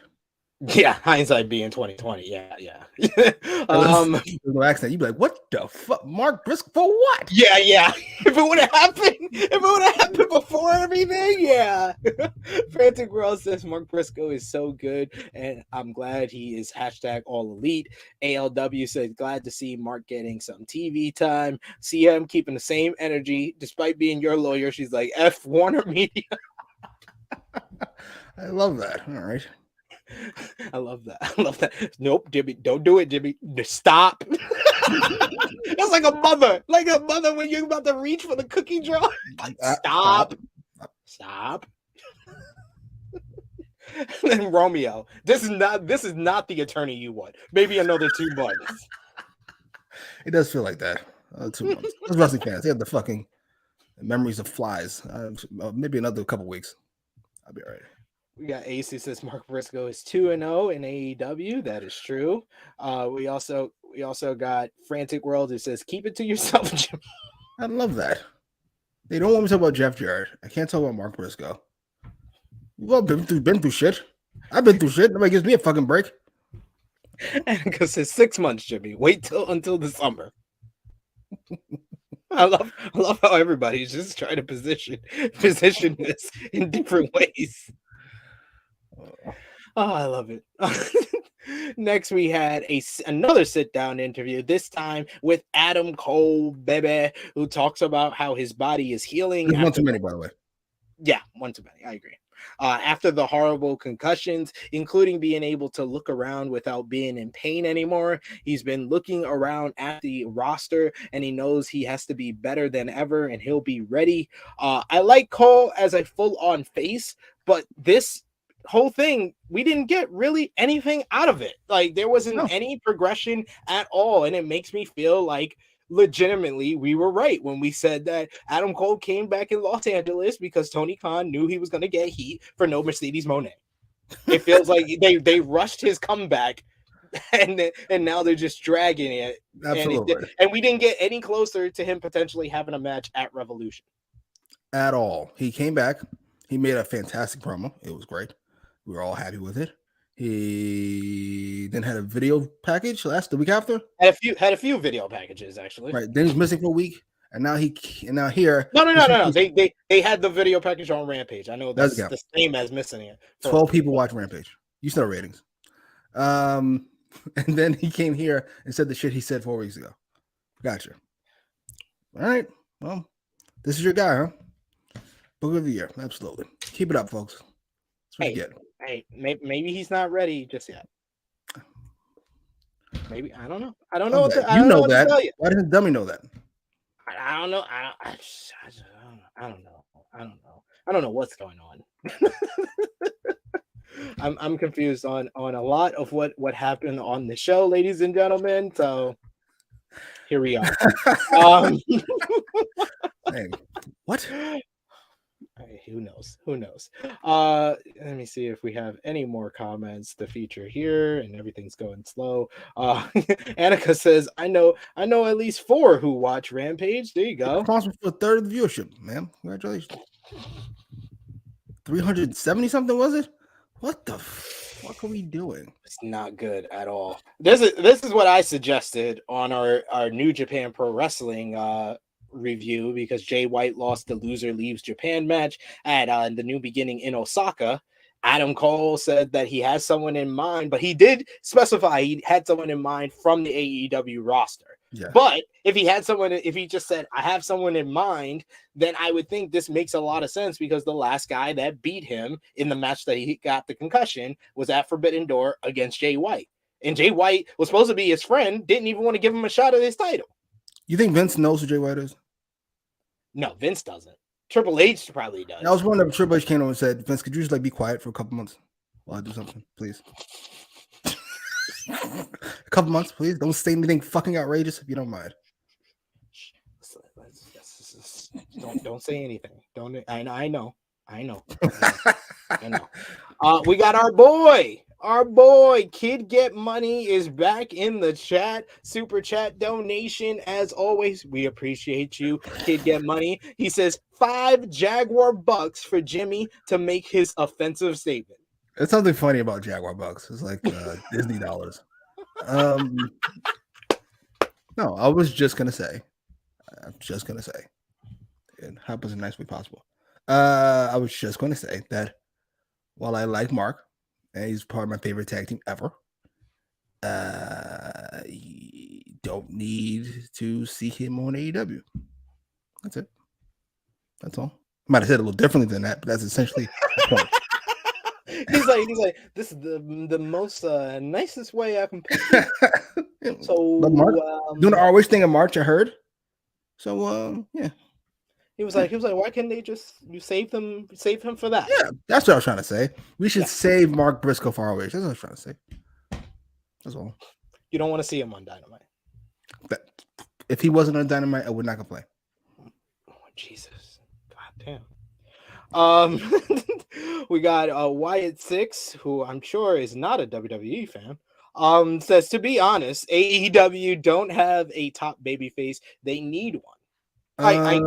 Yeah, hindsight being 2020. Yeah. No accent. You'd be like, "What the fuck, Mark Briscoe for what?" Yeah. If it would have happened before everything, yeah. Frantic World says Mark Briscoe is so good, and I'm glad he is #all elite. ALW says glad to see Mark getting some TV time. CM keeping the same energy despite being your lawyer. She's like F Warner Media. I love that. All right. I love that. Nope, Jimmy, don't do it, Jimmy. Stop. It's like a mother when you're about to reach for the cookie jar. Stop. And Romeo, this is not the attorney you want. Maybe another 2 months. It does feel like that. 2 months. Those wrestling fans, they have the fucking memories of flies. Maybe another couple weeks. I'll be all right. We got AC says Mark Briscoe is 2-0 in AEW. That is true. We also got Frantic World who says keep it to yourself, Jim. I love that. They don't want me to talk about Jeff Jarrett. I can't talk about Mark Briscoe. We've all been through shit. I've been through shit. Nobody gives me a fucking break. And because it's 6 months, Jimmy. Wait until the summer. I love how everybody's just trying to position this in different ways. Oh, I love it. Next, we had another sit-down interview, this time with Adam Cole, baby, who talks about how his body is healing. There's one too many, by the way. Yeah, one too many. I agree. After the horrible concussions, including being able to look around without being in pain anymore, he's been looking around at the roster, and he knows he has to be better than ever, and he'll be ready. I like Cole as a full-on face, but this whole thing, we didn't get really anything out of it. Like, there wasn't any progression at all, and it makes me feel like legitimately we were right when we said that Adam Cole came back in Los Angeles because Tony Khan knew he was going to get heat for no Mercedes Moné. It feels like they rushed his comeback, and now they're just dragging it. Absolutely. And we didn't get any closer to him potentially having a match at Revolution at all. He came back. He made a fantastic promo. It was great. We were all happy with it. He then had a video package the week after. Had a few video packages actually. Right. Then he's missing for a week, and now here. No. They had the video package on Rampage. I know that's the same as missing it. 12 people watch Rampage. You saw ratings. And then he came here and said the shit he said 4 weeks ago. Gotcha. All right. Well, this is your guy, huh? Book of the year. Absolutely. Keep it up, folks. That's what you get. Hey, maybe he's not ready just yet. Maybe I don't know. I don't know what to, I don't know what to tell you. Why doesn't Dummy know that? I don't know. I don't know. I don't know what's going on. I'm confused on a lot of what happened on the show, ladies and gentlemen. So here we are. Hey, what? knows? Who knows? Let me see if we have any more comments to feature here, and everything's going slow. Annika says, I know at least 4 who watch Rampage. There you go. Responsible for a third of the viewership, man. Congratulations. 370 something, was it? What the fuck are we doing? It's not good at all. This is what I suggested on our New Japan Pro Wrestling review, because Jay White lost the loser leaves Japan match at the New Beginning in Osaka. Adam Cole said that he has someone in mind, but he did specify he had someone in mind from the AEW roster. Yeah. But if he just said, I have someone in mind, then I would think this makes a lot of sense, because the last guy that beat him in the match that he got the concussion was at Forbidden Door against Jay White. And Jay White was supposed to be his friend, didn't even want to give him a shot at his title. You think Vince knows who Jay White is? No, Vince doesn't. Triple H probably does. I was wondering if Triple H came over and said, Vince, could you just be quiet for a couple months while I do something, please? A couple months, please. Don't say anything fucking outrageous if you don't mind. Don't say anything. Don't. I know. We got our boy Kid Get Money is back in the chat. Super chat donation, as always. We appreciate you, Kid Get Money. He says 5 Jaguar bucks for Jimmy to make his offensive statement. It's something funny about Jaguar bucks. It's like Disney dollars. No, I was just gonna say. It happens in a nice way possible. I was just going to say that while I like Mark, and he's part of my favorite tag team ever, you don't need to see him on AEW. That's it. That's all. Might have said it a little differently than that, but that's essentially the point. He's like, this is the most nicest way I can put it. So, but Mark, doing the ROH thing in March, I heard. So, yeah. He was like, why can't they just save him for that? Yeah, that's what I was trying to say. We should save Mark Briscoe for ROH. That's what I was trying to say. That's all. You don't want to see him on Dynamite. If he wasn't on Dynamite, I would not complain. Oh, Jesus. God damn. We got Wyatt 6, who I'm sure is not a WWE fan. Says, to be honest, AEW don't have a top babyface. They need one. I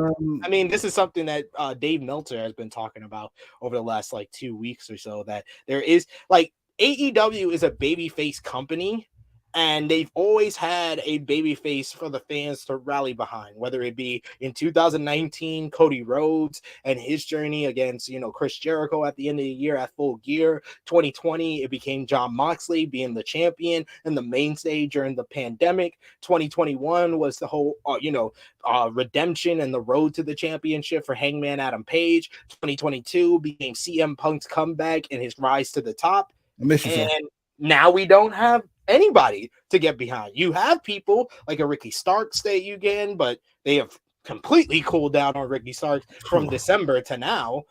mean, this is something that Dave Meltzer has been talking about over the last 2 weeks or so, that there is AEW is a babyface company, and they've always had a babyface for the fans to rally behind, whether it be in 2019, Cody Rhodes and his journey against, Chris Jericho at the end of the year at Full Gear. 2020, it became Jon Moxley being the champion and the mainstay during the pandemic. 2021 was the whole, redemption and the road to the championship for Hangman Adam Page. 2022 became CM Punk's comeback and his rise to the top. And now we don't have anybody to get behind. You have people like a Ricky Starks that you can, but they have completely cooled down on Ricky Starks from December to now.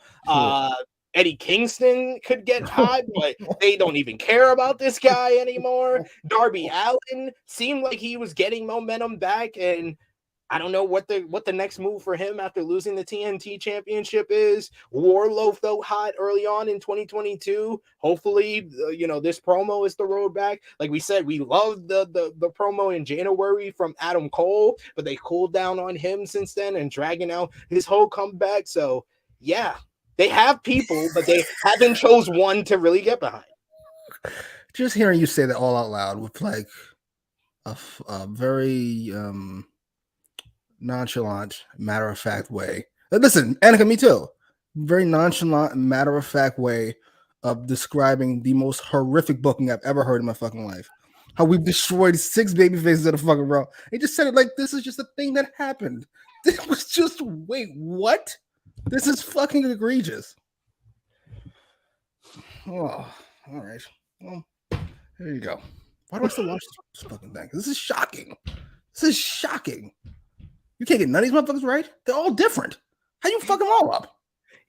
Eddie Kingston could get hot, but they don't even care about this guy anymore. Darby Allin seemed like he was getting momentum back, and I don't know what the next move for him after losing the TNT championship is. Wardlow felt hot early on in 2022. Hopefully, this promo is the road back. Like we said, we loved the promo in January from Adam Cole, but they cooled down on him since then and dragging out his whole comeback. So, yeah, they have people, but they haven't chose one to really get behind. Just hearing you say that all out loud with a very nonchalant, matter-of-fact way. Listen, Annika, me too. Very nonchalant, matter-of-fact way of describing the most horrific booking I've ever heard in my fucking life. How we've destroyed 6 baby faces in a fucking row. He just said it like this is just a thing that happened. This was just, wait, what? This is fucking egregious. Oh, all right. Well, there you go. Why do I still watch this fucking thing? This is shocking. You can't get none of these motherfuckers right. They're all different. How you fuck them all up?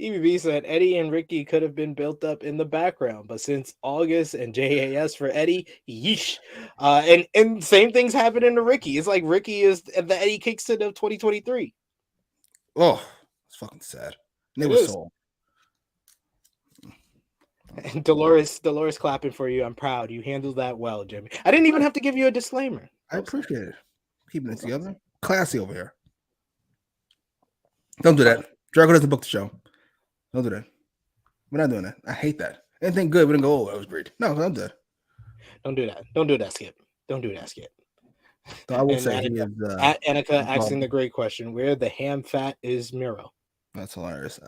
EBB said Eddie and Ricky could have been built up in the background, but since August and JAS for Eddie, yeesh. And same things happening to Ricky. It's like Ricky is the Eddie Kingston of 2023. Oh, it's fucking sad. And they were sold. And Dolores clapping for you. I'm proud. You handled that well, Jimmy. I didn't even have to give you a disclaimer. I appreciate it. Keeping it together. Classy over here. Don't do that. Drago doesn't book the show. Don't do that. We're not doing that. I hate that. Anything good, we didn't go, oh, that was great. No, I'm dead. Don't do that. Don't do that, Skip. Don't do that, Skip. So I will And say Annika, he is Annika asking the great question, where the ham fat is Miro? That's hilarious.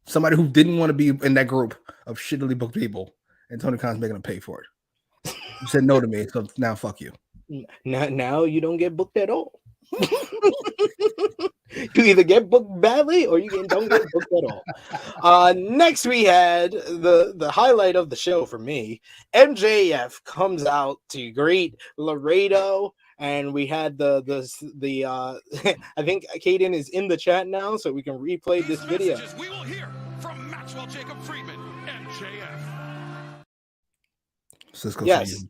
Somebody who didn't want to be in that group of shittily booked people, and Tony Khan's making them pay for it. You said no to me, so now fuck you. Now you don't get booked at all. You either get booked badly or don't get booked at all. Next we had the highlight of the show for me. MJF comes out to greet Laredo, and we had the I think Caden is in the chat now, so we can replay this video. We will hear from Maxwell Jacob Friedman, MJF. Cisco Yes.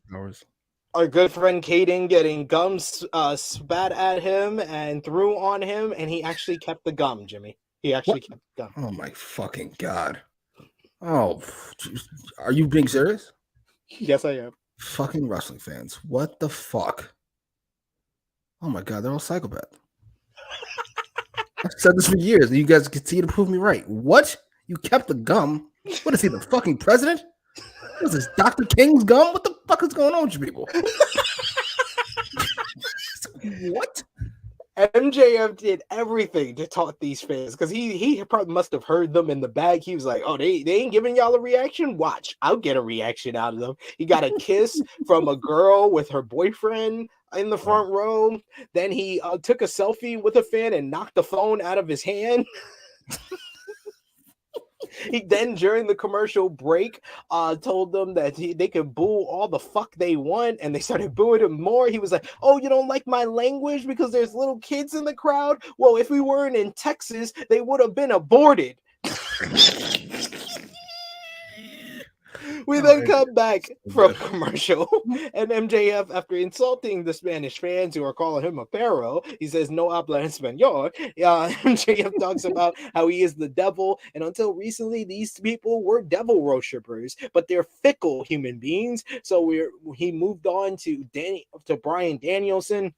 Our good friend Caden getting gum spat at him and threw on him, and he actually kept the gum, Jimmy. He actually kept the gum. Oh my fucking god. Oh, geez. Are you being serious? Yes, I am. Fucking wrestling fans. What the fuck? Oh my god, they're all psychopaths. I've said this for years, and you guys continue to prove me right. What? You kept the gum? What is he, the fucking president? What is this, Dr. King's gum? What the fuck is going on with you people? What? MJF did everything to taunt these fans because he probably must have heard them in the back. He was like, oh, they ain't giving y'all a reaction? Watch, I'll get a reaction out of them. He got a kiss from a girl with her boyfriend in the front row. Then he took a selfie with a fan and knocked the phone out of his hand. He then, during the commercial break, told them that they could boo all the fuck they want, and they started booing him more. He was like, oh, you don't like my language because there's little kids in the crowd? Well, if we weren't in Texas, they would have been aborted. We then come back from commercial, and MJF, after insulting the Spanish fans who are calling him a perro, he says, no habla español. MJF talks about how he is the devil, and until recently, these people were devil worshippers, but they're fickle human beings. So he moved on to Bryan Danielson,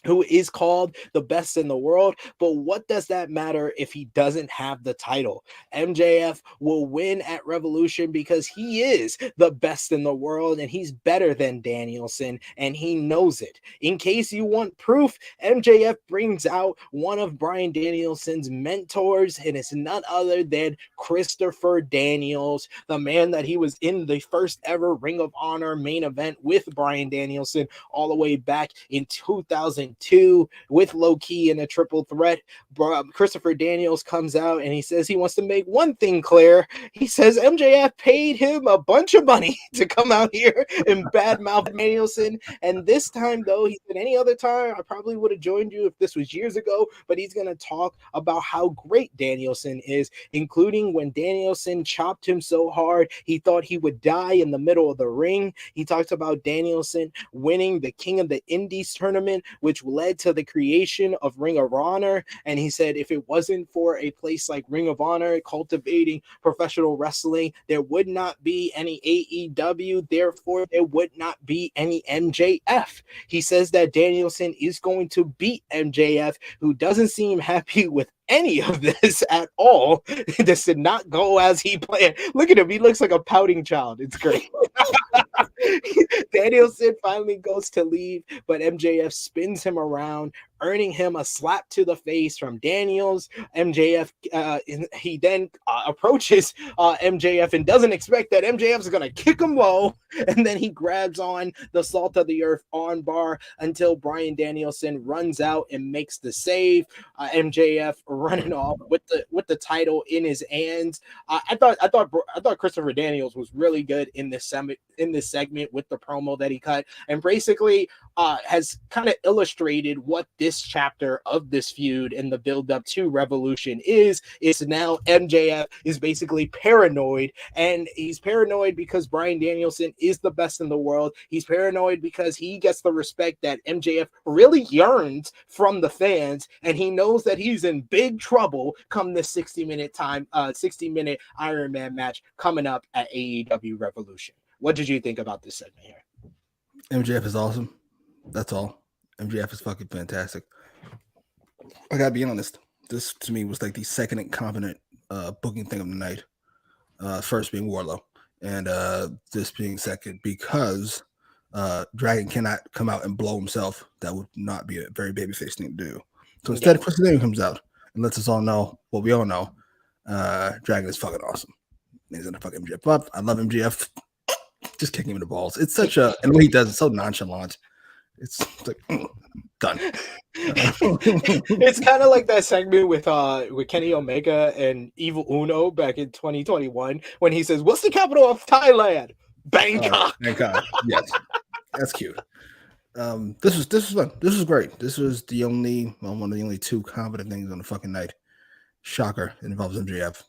who is called the best in the world. But what does that matter if he doesn't have the title? MJF will win at Revolution because he is the best in the world, and he's better than Danielson, and he knows it. In case you want proof, MJF brings out one of Bryan Danielson's mentors, and it's none other than Christopher Daniels, the man that he was in the first ever Ring of Honor main event with Bryan Danielson all the way back in 2002 with Low Key in a triple threat. Christopher Daniels comes out and he says he wants to make one thing clear. He says MJF paid him a bunch of money to come out here and badmouth Danielson. And this time, though, he said any other time I probably would have joined you if this was years ago, but he's going to talk about how great Danielson is, including when Danielson chopped him so hard he thought he would die in the middle of the ring. He talks about Danielson winning the King of the Indies tournament, which led to the creation of Ring of Honor. And he said if it wasn't for a place like Ring of Honor cultivating professional wrestling, there would not be any AEW, therefore there would not be any MJF. He says that Danielson is going to beat MJF, who doesn't seem happy with any of this at all. This did not go as he planned. Look at him, he looks like a pouting child. It's great. Danielson finally goes to leave, but MJF spins him around, earning him a slap to the face from Daniels. MJF, he then approaches MJF and doesn't expect that MJF is going to kick him low, and then he grabs on the Salt of the Earth arm bar until Bryan Danielson runs out and makes the save. MJF running off with the title in his hands. I thought Christopher Daniels was really good in this segment with the promo that he cut, and basically has kind of illustrated what this chapter of this feud and the build-up to Revolution is. It's now MJF is basically paranoid, and he's paranoid because Bryan Danielson is the best in the world. He's paranoid because he gets the respect that MJF really yearns from the fans, and he knows that he's in big trouble come this 60-minute Iron Man match coming up at AEW Revolution. What did you think about this segment here? MJF is awesome. That's all. MJF is fucking fantastic. I gotta be honest. This to me was like the second incompetent booking thing of the night. First being Wardlow, and this being second because Dragon cannot come out and blow himself. That would not be a very babyface thing to do. So instead, Preston Daniels comes out and lets us all know what we all know. Dragon is fucking awesome. He's gonna fuck MJF up. I love MJF. Just kicking him in the balls. It's such a, and what he does is so nonchalant. It's like done. It's kind of like that segment with Kenny Omega and Evil Uno back in 2021 when he says, "What's the capital of Thailand?" Bangkok. Bangkok. Yes, that's cute. This was fun. This was great. This was the only one of the only two competent things on the fucking night. Shocker. It involves MJF.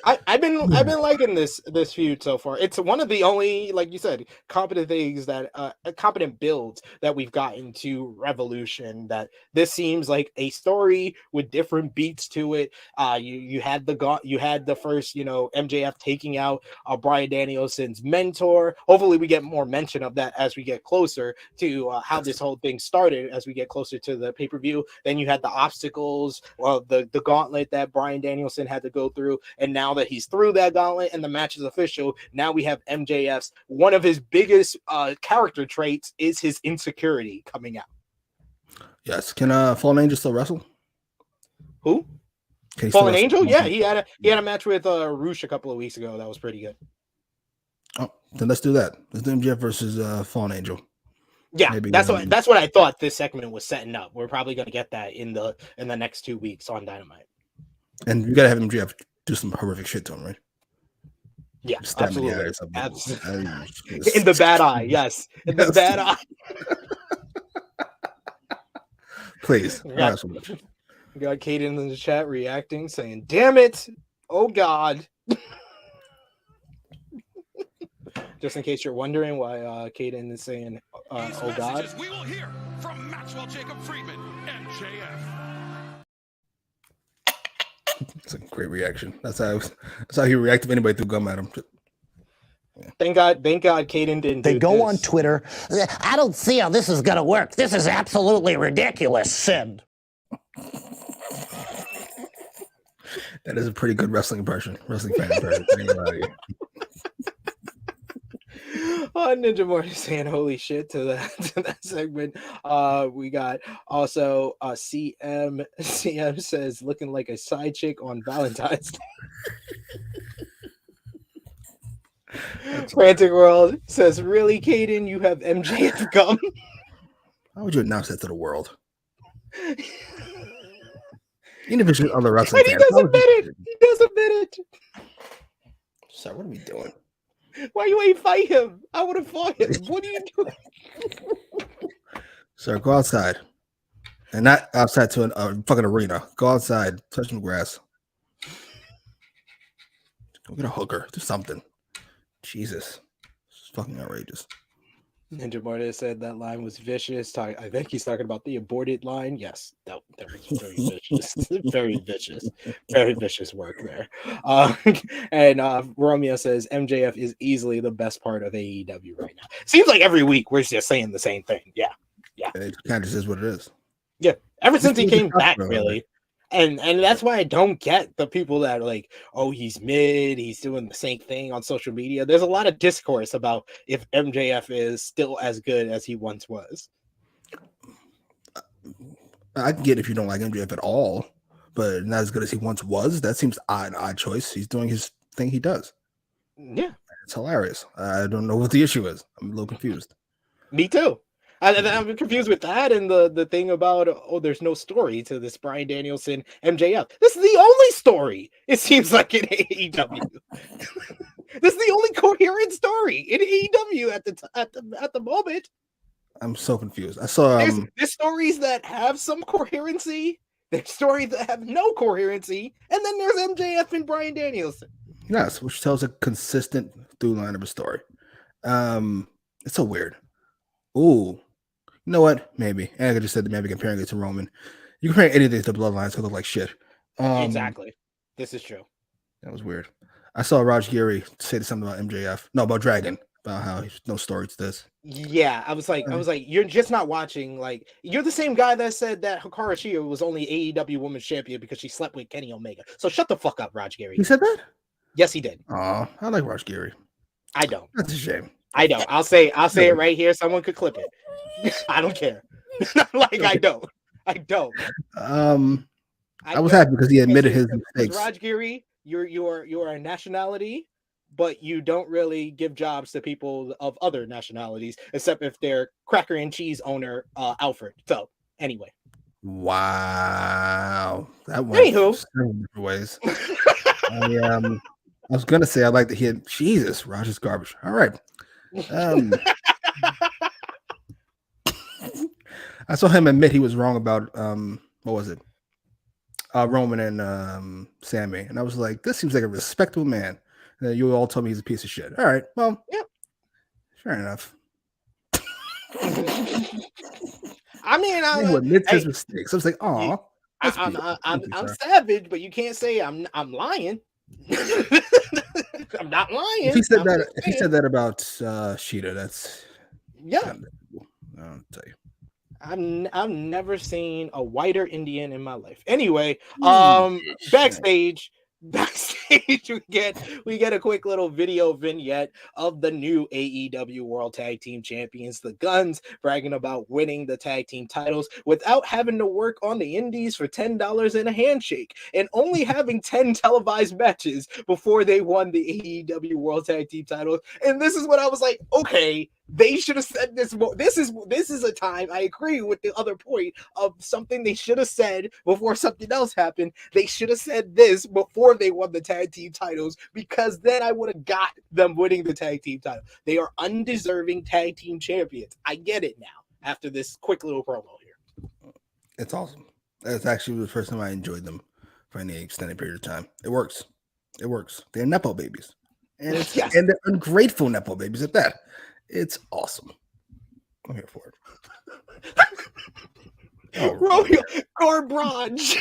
I've been liking this feud so far. It's one of the only, like you said, competent things that competent builds that we've gotten to Revolution. That this seems like a story with different beats to it. You had the first, MJF taking out Bryan Danielson's mentor. Hopefully, we get more mention of that as we get closer to how this whole thing started. As we get closer to the pay-per-view, then you had the obstacles, the gauntlet that Bryan Danielson had to go through. And now that he's through that gauntlet and the match is official, now we have MJF's one of his biggest character traits is his insecurity coming out. Yes. Can Fallen Angel still wrestle? Who? Fallen Angel? Yeah, he had a match with Roosh a couple of weeks ago. That was pretty good. Oh, then let's do that. Let's do MJF versus Fallen Angel. Yeah, maybe that's what I thought this segment was setting up. We're probably gonna get that in the next 2 weeks on Dynamite. And you gotta have MJF do some horrific shit to him, right? Yeah, absolutely. In The in the bad eye, yes. In the bad eye. Please. We got Kaden in the chat reacting, saying, "Damn it! Oh God!" Just in case you're wondering why Kaden is saying, "Oh God." We will hear from Maxwell Jacob Friedman, MJF. It's a great reaction. That's how he reacted if anybody threw gum at him. Yeah. Thank God Kaden didn't. They go on Twitter. I don't see how this is gonna work. This is absolutely ridiculous, Sid. That is a pretty good wrestling fan impression. Ninja Morty saying holy shit to that segment. We got also CM says looking like a side chick on Valentine's Day. Frantic World says, really, Kaden, you have MJF gum? How would you announce that to the world? Even if it's other wrestling fans. He does admit it. So what are we doing? Why you ain't fight him? I would have fought him. What are you doing? Sir, go outside. And not outside to a fucking arena. Go outside, touch some grass. Go get a hooker. Do something. Jesus. It's fucking outrageous. Ninja Marta said that line was vicious. I think he's talking about the aborted line. Yes, that was very vicious. Very vicious work there. And Romeo says MJF is easily the best part of AEW right now. Seems like every week we're just saying the same thing. Yeah. It kind of just is what it is. Yeah, ever since he came back, really. And that's why I don't get the people that are like, oh, he's mid, he's doing the same thing on social media. There's a lot of discourse about if MJF is still as good as he once was. I get if you don't like MJF at all, but not as good as he once was. That seems an odd choice. He's doing his thing he does. Yeah. It's hilarious. I don't know what the issue is. I'm a little confused. Me too. I'm confused with that and the thing about, there's no story to this Bryan Danielson MJF. This is the only story, it seems like, in AEW. This is the only coherent story in AEW at the moment. I'm so confused. I saw there's stories that have some coherency, there's stories that have no coherency, and then there's MJF and Bryan Danielson. yes, which tells a consistent through line of a story. It's so weird. Ooh, you know what? Maybe. And I just said maybe comparing it to Roman. You compare anything to Bloodlines, it's gonna look like shit. Exactly. This is true. That was weird. I saw Raj Giri say something about MJF. No, about Dragon. About how there's no story to this. Yeah, I was like, you're just not watching. Like, you're the same guy that said that Hikaru Shida was only AEW Women's Champion because she slept with Kenny Omega. So shut the fuck up, Raj Giri. He said that? Yes, he did. Oh, I like Raj Giri. I don't. That's a shame. I don't. I'll say it right here. Someone could clip it. I don't care. I don't. I was happy because he admitted his mistakes. Raj Giri, you're a nationality, but you don't really give jobs to people of other nationalities, except if they're cracker and cheese owner Alfred. So anyway. Wow. That went several different ways. I was gonna say I like that he had Jesus, Raj is garbage. All right. I saw him admit he was wrong about what was it? Roman and Sammy. And I was like, this seems like a respectable man. And you all told me he's a piece of shit. All right, well, yeah, fair enough. I mean, he admits his mistakes. I was like, oh, I'm savage, but you can't say I'm lying. I'm not lying. If he said that about Sheeta, that's I'll tell you. I've never seen a whiter Indian in my life. Anyway, backstage we get a quick little video vignette of the new AEW World Tag Team Champions, the Guns, bragging about winning the tag team titles without having to work on the indies for $10 and a handshake, and only having 10 televised matches before they won the AEW World Tag Team titles. And this is what I was like, okay, they should have said this more. This is a time, I agree with the other point of something they should have said before something else happened. They should have said this before they won the tag team titles, because then I would have got them winning the tag team title. They are undeserving tag team champions. I get it now after this quick little promo here. It's awesome. That's actually the first time I enjoyed them for any extended period of time. It works. They're Nepo babies. And and they're ungrateful Nepo babies at that. It's awesome. I'm here for it. Romeo Garbrange.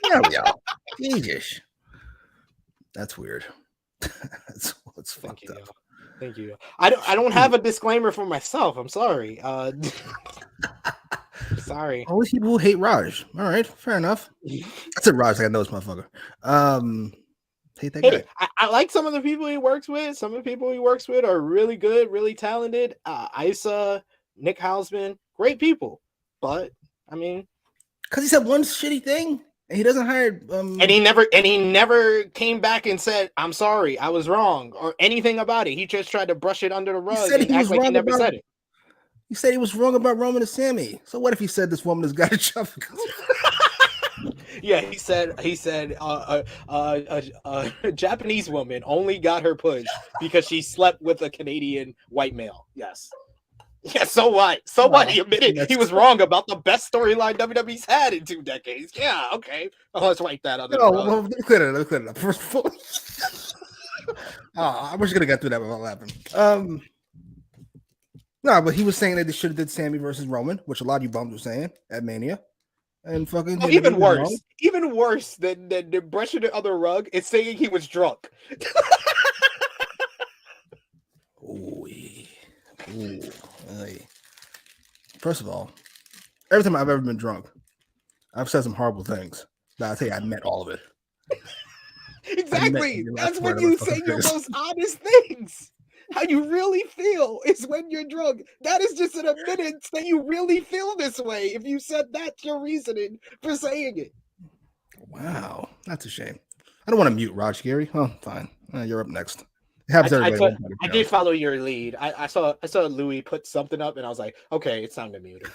There we go. Jesus. That's weird. That's fucked up. Thank you. I don't have a disclaimer for myself. I'm sorry. Sorry. All these people who hate Raj. All right, fair enough. I said Raj like I know this motherfucker. Hate that guy. I like some of the people he works with. Some of the people he works with are really good, really talented. Isa, Nick Hausman, great people. But I mean, because he said one shitty thing and he doesn't hire and he never came back and said, I'm sorry, I was wrong, or anything about it. He just tried to brush it under the rug and act like he never said it. He said he was wrong about Roman and Sammy. So what if he said this woman has got a job? Yeah, he said a Japanese woman only got her push because she slept with a Canadian white male. Yes. Yeah, so what? So what? He admitted he was wrong about the best storyline WWE's had in 2 decades. Yeah, okay. Oh, let's wipe that up. Well, clear it up. First of all, I wish you could have got through that without laughing. No, but he was saying that they should have did Sammy versus Roman, which a lot of you bums were saying at Mania. And fucking even worse than brushing it on the rug is saying he was drunk. First of all, every time I've ever been drunk, I've said some horrible things. But I tell you, I meant all of it. Exactly. That's when you say your most honest things. How you really feel is when you're drunk. That is just an admittance that you really feel this way. If you said that's your reasoning for saying it. Wow, that's a shame. I don't want to mute Raj Giri. Oh, fine. You're up next. I did follow your lead. I saw Louis put something up, and I was like, okay, it's time to mute him.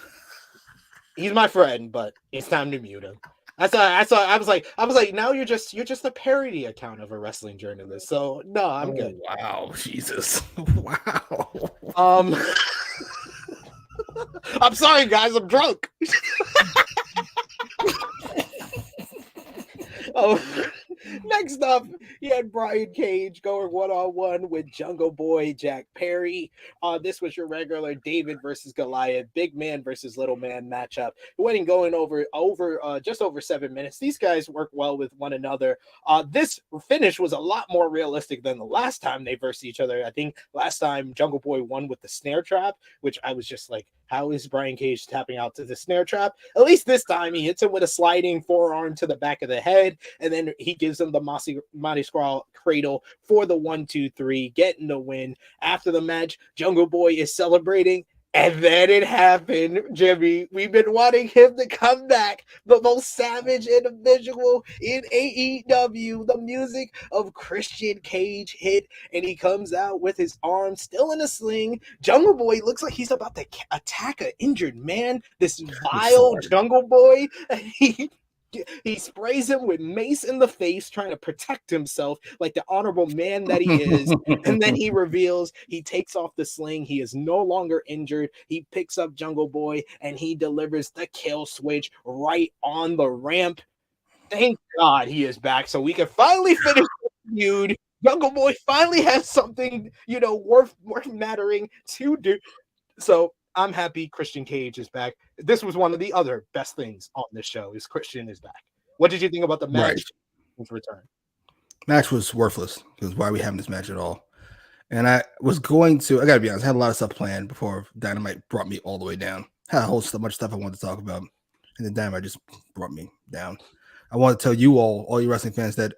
He's my friend, but it's time to mute him. I was like, now you're just a parody account of a wrestling journalist. So no, I'm good. Wow, Jesus. Wow. I'm sorry, guys. I'm drunk. Oh, next up, you had Brian Cage going one-on-one with Jungle Boy Jack Perry. This was your regular David versus Goliath, big man versus little man matchup. It went going over just over 7 minutes. These guys work well with one another. This finish was a lot more realistic than the last time they versed each other. I think last time Jungle Boy won with the snare trap, which I was just like, how is Brian Cage tapping out to the snare trap? At least this time he hits him with a sliding forearm to the back of the head, and then he gives him the Marty Scurll cradle for the 1-2-3, getting the win. After the match, Jungle Boy is celebrating. And then it happened, Jimmy. We've been wanting him to come back. The most savage individual in AEW. The music of Christian Cage hit, and he comes out with his arm still in a sling. Jungle Boy looks like he's about to attack an injured man. This vile Jungle Boy. He sprays him with mace in the face, trying to protect himself like the honorable man that he is. And then he reveals he takes off the sling. He is no longer injured. He picks up Jungle Boy and he delivers the kill switch right on the ramp. Thank God he is back so we can finally finish the feud. Jungle Boy finally has something, worth mattering to do. So I'm happy Christian Cage is back. This was one of the other best things on this show is Christian is back. What did you think about the match? His return? Match was worthless because why are we having this match at all? And I gotta be honest, I had a lot of stuff planned before Dynamite brought me all the way down. I had a whole bunch of stuff I wanted to talk about, and then Dynamite just brought me down. I want to tell you all you wrestling fans, that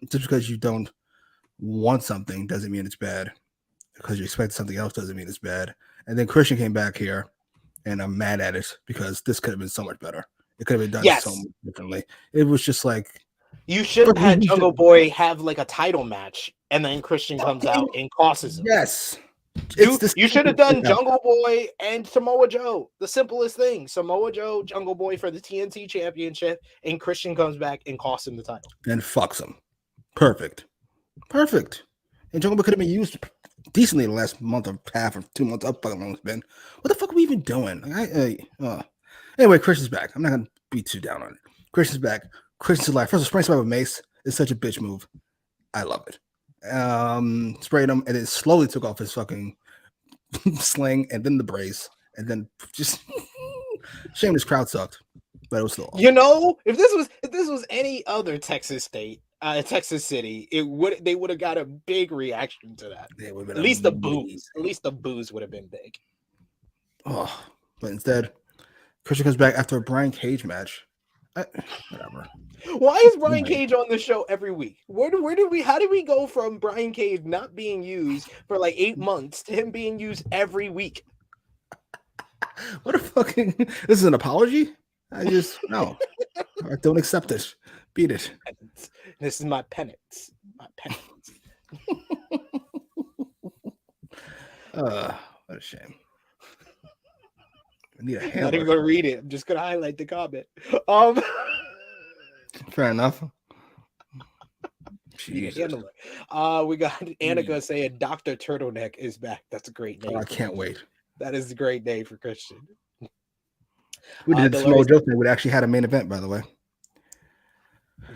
just because you don't want something doesn't mean it's bad. Because you expect something else doesn't mean it's bad. And then Christian came back here, and I'm mad at it because this could have been so much better. It could have been done so much differently. It was just like, you should have had Jungle Boy have like a title match, and then Christian comes out and crosses him. Yes. You should have done Jungle Boy and Samoa Joe. The simplest thing. Samoa Joe, Jungle Boy for the TNT Championship, and Christian comes back and costs him the title. And fucks him. Perfect. And Jungle Boy could have been used decently in the last month or half or 2 months. Up fucking long it's been. What the fuck are we even doing? Anyway, Christian's back. I'm not gonna be too down on it. Christian's back. Christian's alive. First of all, spraying somebody with mace is such a bitch move. I love it. Sprayed him and then slowly took off his fucking sling and then the brace and then just shame this crowd sucked, but it was still awesome. If this was any other Texas state, Texas city, they would have got a big reaction to that. At least the boos would have been big. Oh, but instead, Christian comes back after a Brian Cage match. Whatever. Why is Brian Cage on the show every week? How did we go from Brian Cage not being used for like 8 months to him being used every week? What a fucking, this is an apology? No. I don't accept it. Beat it. This is my penance. What a shame. I need a handler. I'm not even gonna read it. I'm just gonna highlight the comment. Fair enough. Jesus. We got Annika saying Dr. Turtleneck is back. That's a great name. Oh, I can't wait. That is a great name for Christian. We did the Samoa Joe thing. We actually had a main event, by the way.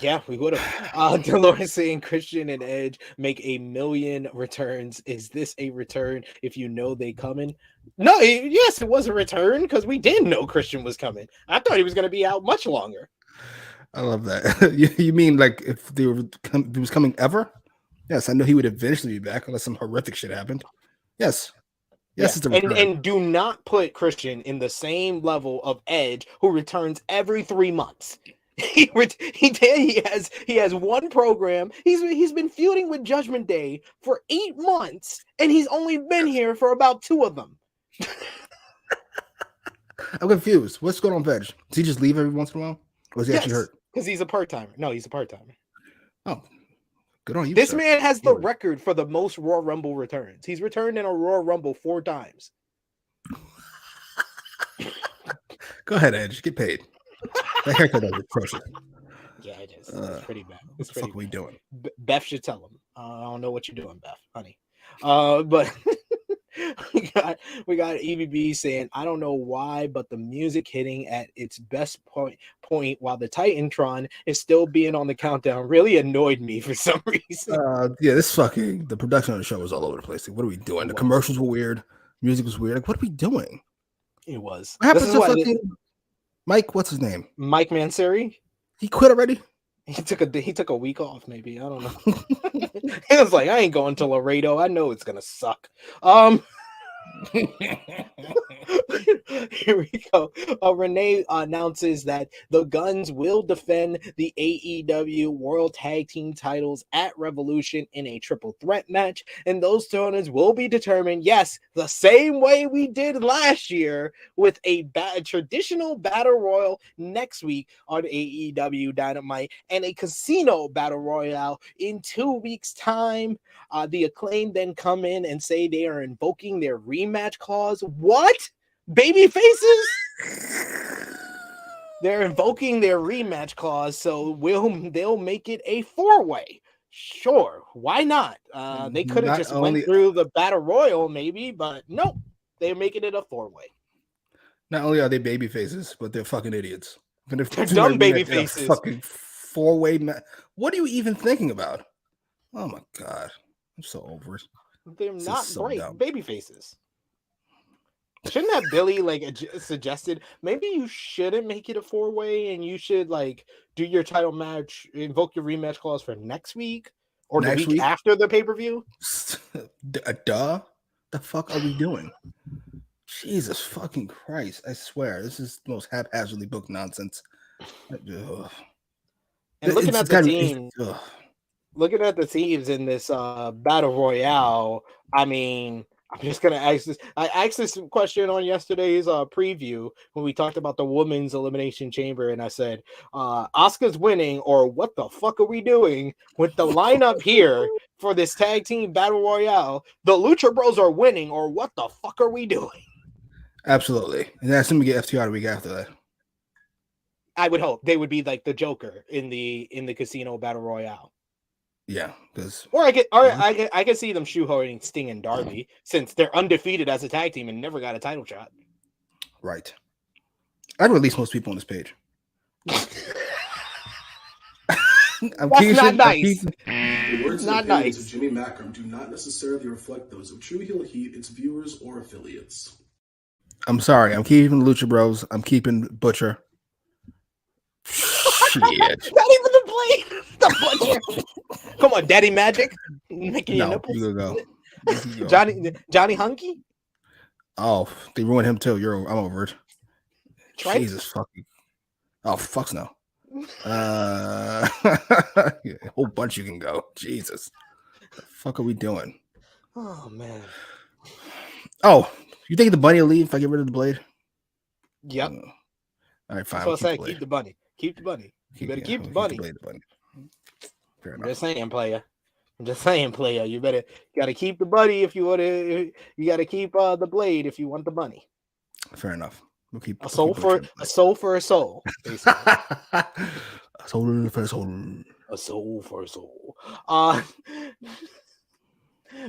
Yeah, we would have. Dolores saying Christian and Edge make 1 million returns. Is this a return if you know they coming? No, yes, it was a return because we didn't know Christian was coming. I thought he was going to be out much longer. I love that. You mean like if he was coming ever? Yes, I know he would eventually be back unless some horrific shit happened. Yes. Yes, it's a return. And do not put Christian in the same level of Edge, who returns every 3 months. He has one program. He's been feuding with Judgment Day for 8 months, and he's only been here for about 2 of them. I'm confused. What's going on with Edge? Does he just leave every once in a while? Or is he actually hurt? Because he's a part-timer. No, he's a part-timer. Oh, good on you. This man has the record for the most Royal Rumble returns. He's returned in a Royal Rumble 4 times. Go ahead, Edge. Get paid. That haircut is atrocious. Yeah, it is. It's pretty bad. What the fuck are we doing? Beth should tell him. I don't know what you're doing, Beth, honey. But we got EBB saying, I don't know why, but the music hitting at its best point while the Titantron is still being on the countdown really annoyed me for some reason. Yeah, the production on the show was all over the place. Like, what are we doing? The commercials were weird. Music was weird. Like, what are we doing? It was. What happened to fucking Mike? What's his name? Mike Manseri. He quit already. He took a week off, maybe. I don't know. He was like, I ain't going to Laredo. I know it's gonna suck. Here we go. Renee announces that the Guns will defend the AEW World Tag Team titles at Revolution in a triple threat match, and those tournaments will be determined, yes, the same way we did last year, with a traditional battle royal next week on AEW Dynamite and a casino battle royale in 2 weeks' time. The Acclaim then come in and say they are invoking their rematch clause. What? Baby faces? They're invoking their rematch clause, so they'll make it a 4-way. Sure, why not? They could have just went through the battle royal, maybe, but nope, they're making it a 4-way. Not only are they baby faces, but they're fucking idiots. They're dumb baby faces. Fucking 4-way. What are you even thinking about? Oh my god, I'm so over it. They're not great baby faces. Shouldn't have Billy suggested maybe you shouldn't make it a 4-way and you should do your title match, invoke your rematch clause for next week or the week after the pay-per-view? Duh. The fuck are we doing? Jesus fucking Christ. I swear, this is the most haphazardly booked nonsense. And looking at the teams in this battle royale, I mean, I'm just gonna ask this. I asked this question on yesterday's preview when we talked about the women's elimination chamber, and I said, "Asuka's winning, or what the fuck are we doing with the lineup here for this tag team battle royale? The Lucha Bros are winning, or what the fuck are we doing?" Absolutely, and that's when we get FTR the week after that. I would hope they would be like the Joker in the casino battle royale. Yeah, because I could see them shoehorning Sting and Darby since they're undefeated as a tag team and never got a title shot. Right. I'd release most people on this page. That's not nice. The words not and nice. opinions of Jimmy Macram do not necessarily reflect those of True Heel Heat, its viewers, or affiliates. I'm sorry. I'm keeping the Lucha Bros. I'm keeping Butcher. Shit. Not even the Blade. The Butcher. Come on, Daddy Magic. Making your nipples. You go. Johnny Hunky. Oh, they ruined him too. I'm over it. Tripe? Jesus fucking. Oh, fucks no. Yeah, a whole bunch you can go. Jesus. The fuck are we doing? Oh man. Oh, you think the bunny will leave if I get rid of the Blade? Yep. All right, fine. That's what I say. Keep the bunny. Keep the bunny. You better keep the bunny. The bunny. I'm just saying, player. You gotta keep the bunny if you want to. You gotta keep the Blade if you want the bunny. Fair enough. We'll keep a soul for a soul. Basically. A soul for a soul. A soul for a soul.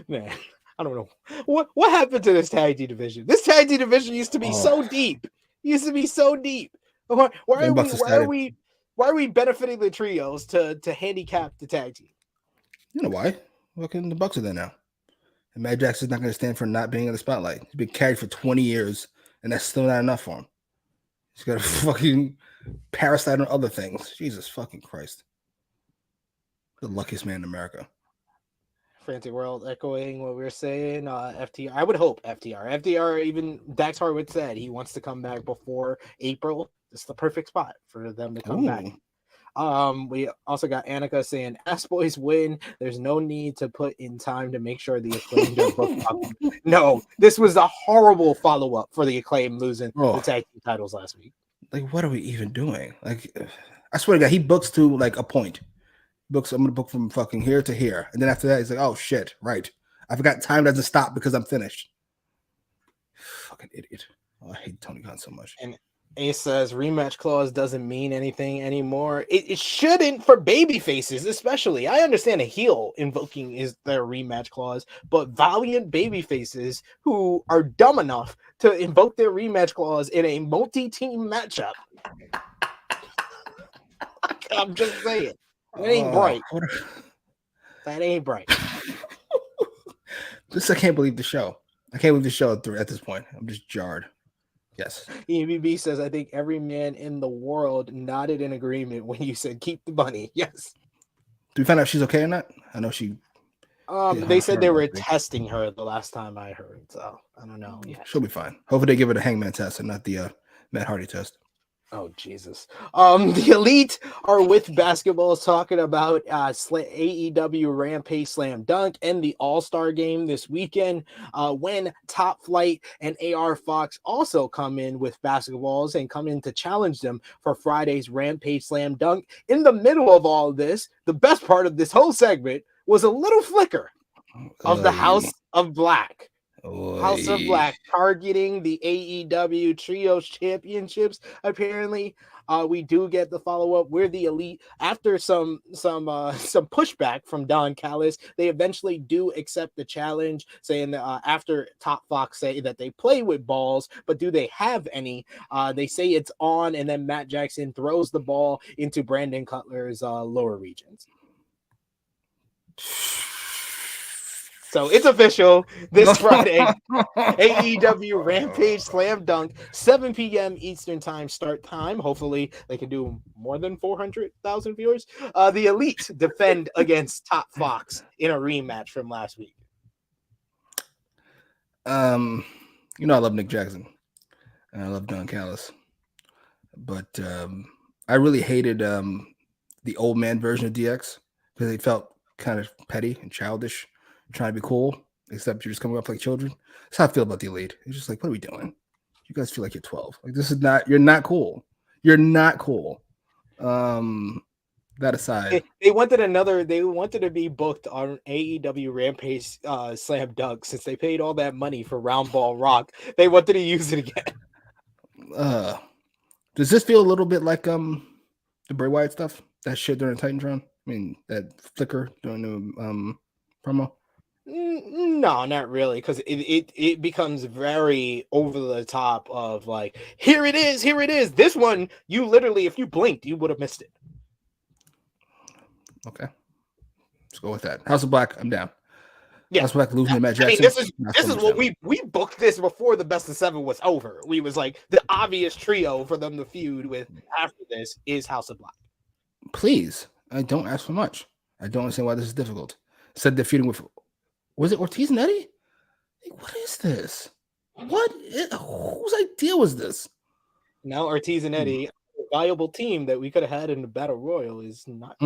Man, I don't know what happened to this tag team division. This tag team division used to be so deep. Why are we benefiting the trios to handicap the tag team? You know why? Fucking the Bucks are there now. And Matt Jackson's not going to stand for not being in the spotlight. He's been carried for 20 years, and that's still not enough for him. He's got to fucking parasite on other things. Jesus fucking Christ. The luckiest man in America. Frantic World echoing what we were saying. FTR. I would hope FTR, even Dax Harwood said he wants to come back before April. It's the perfect spot for them to come back. We also got Annika saying, "Ass Boys win. There's no need to put in time to make sure the Acclaimed are booked up." No, this was a horrible follow-up for the Acclaim losing the tag team titles last week. Like, what are we even doing? Like, I swear to God, he books to like a point. I'm gonna book from fucking here to here, and then after that, he's like, "Oh shit, right? I forgot time doesn't stop because I'm finished." Fucking idiot. Oh, I hate Tony Khan so much. Ace says rematch clause doesn't mean anything anymore. It shouldn't for baby faces, especially. I understand a heel invoking is their rematch clause, but valiant baby faces who are dumb enough to invoke their rematch clause in a multi-team matchup. I'm just saying. That ain't bright. That ain't bright. I can't believe the show. I can't believe the show at this point. I'm just jarred. Yes. EBB says, I think every man in the world nodded in agreement when you said keep the bunny. Yes. Do we find out if she's okay or not? I know she. They said they were testing her the last time I heard, so I don't know. Yeah, she'll be fine. Hopefully, they give her the Hangman test and not the Matt Hardy test. Oh Jesus! The Elite are with basketballs talking about AEW Rampage Slam Dunk and the All-Star Game this weekend. When Top Flight and AR Fox also come in with basketballs and come in to challenge them for Friday's Rampage Slam Dunk. In the middle of all this, the best part of this whole segment was a little flicker of the House of Black. House of Black targeting the AEW Trios Championships. Apparently, we do get the follow-up. We're the Elite. After some pushback from Don Callis, they eventually do accept the challenge, saying that after Top Fox say that they play with balls, but do they have any? They say it's on, and then Matt Jackson throws the ball into Brandon Cutler's lower regions. So it's official this Friday. AEW Rampage Slam Dunk, 7 p.m. Eastern Time start time. Hopefully they can do more than 400,000 viewers. The Elite defend against Top Fox in a rematch from last week. I love Nick Jackson and I love Don Callis, but I really hated the old man version of DX because they felt kind of petty and childish, trying to be cool, except you're just coming up like children. That's how I feel about the Elite. It's just like, what are we doing? You guys feel like you're 12. Like, this is not, you're not cool. You're not cool. That aside, they wanted to be booked on AEW Rampage Slam Dunk since they paid all that money for Round Ball Rock. They wanted to use it again. Does this feel a little bit like the Bray Wyatt stuff? That shit during Titantron? I mean, that flicker during the promo? No, not really, because it becomes very over the top of like, here it is. This one, you literally, if you blinked, you would have missed it. Okay, let's go with that. House of Black, I'm down. Yeah, House of Black losing to Matt Jackson. This is what we booked this before the best of 7 was over. We was like, the obvious trio for them to feud with after this is House of Black. Please, I don't ask for much. I don't understand why this is difficult. Said they're feuding with, was it Ortiz and Eddie? What is this? Whose idea was this? Now Ortiz and Eddie, a valuable team that we could have had in the Battle Royal, is not.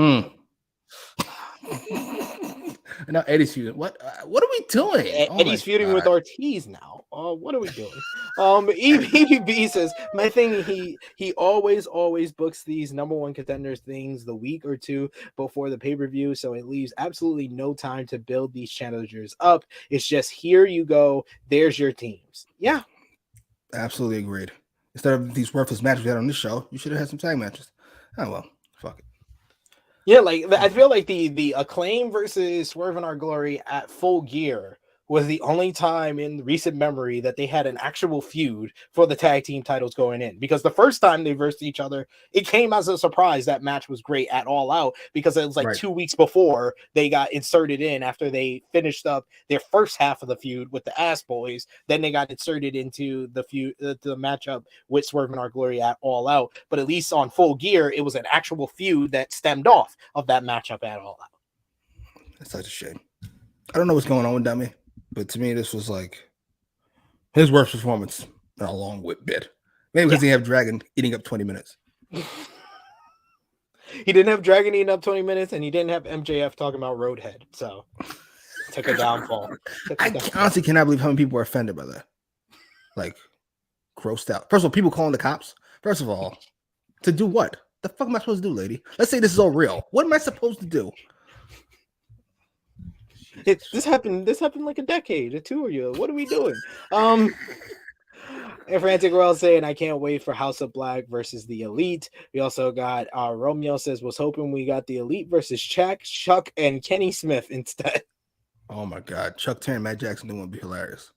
Now Eddie's feuding. What are we doing? Eddie's feuding with Ortiz now. What are we doing? EBB says, my thing, he always books these number one contenders things the week or two before the pay-per-view, so it leaves absolutely no time to build these challengers up. It's just, here you go, there's your teams. Yeah, absolutely agreed. Instead of these worthless matches we had on this show, you should have had some tag matches. Oh well, fuck it. Yeah, like I feel like the Acclaim versus Swerve in Our Glory at Full Gear was the only time in recent memory that they had an actual feud for the tag team titles going in. Because the first time they versed each other, it came as a surprise. That match was great at All Out because it was like 2 weeks before they got inserted in after they finished up their first half of the feud with the Ass Boys. Then they got inserted into the feud, the matchup with Swerve in Our Glory at All Out. But at least on Full Gear, it was an actual feud that stemmed off of that matchup at All Out. That's such a shame. I don't know what's going on with Dummy. But to me, this was like his worst performance in a long bit. Maybe because he have Dragon eating up 20 minutes. He didn't have Dragon eating up 20 minutes, and he didn't have MJF talking about Roadhead. So took a downfall. Honestly cannot believe how many people are offended by that. Like, grossed out. First of all, people calling the cops. First of all, to do what? The fuck am I supposed to do, lady? Let's say this is all real. What am I supposed to do? This happened like a decade or two of you. What are we doing? And Frantic World saying, I can't wait for House of Black versus the Elite. We also got Romeo says, was hoping we got the Elite versus Chuck, and Kenny Smith instead. Oh my God. Chuck Terry and Matt Jackson would be hilarious.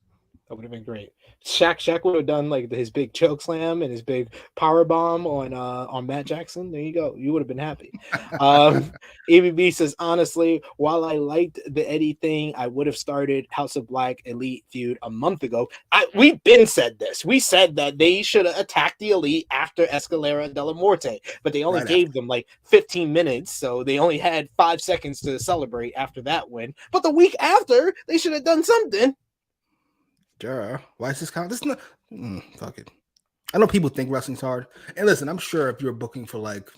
That would have been great. Shaq would have done like his big choke slam and his big power bomb on Matt Jackson. There you go. You would have been happy. ABB says, honestly, while I liked the Eddie thing, I would have started House of Black Elite feud a month ago. We've been said this. We said that they should have attacked the Elite after Escalera de la Muerte, but they only gave them like 15 minutes, so they only had 5 seconds to celebrate after that win. But the week after, they should have done something. Why is this kind of this? Not fuck it. I know people think wrestling's hard, and listen, I'm sure if you're booking for like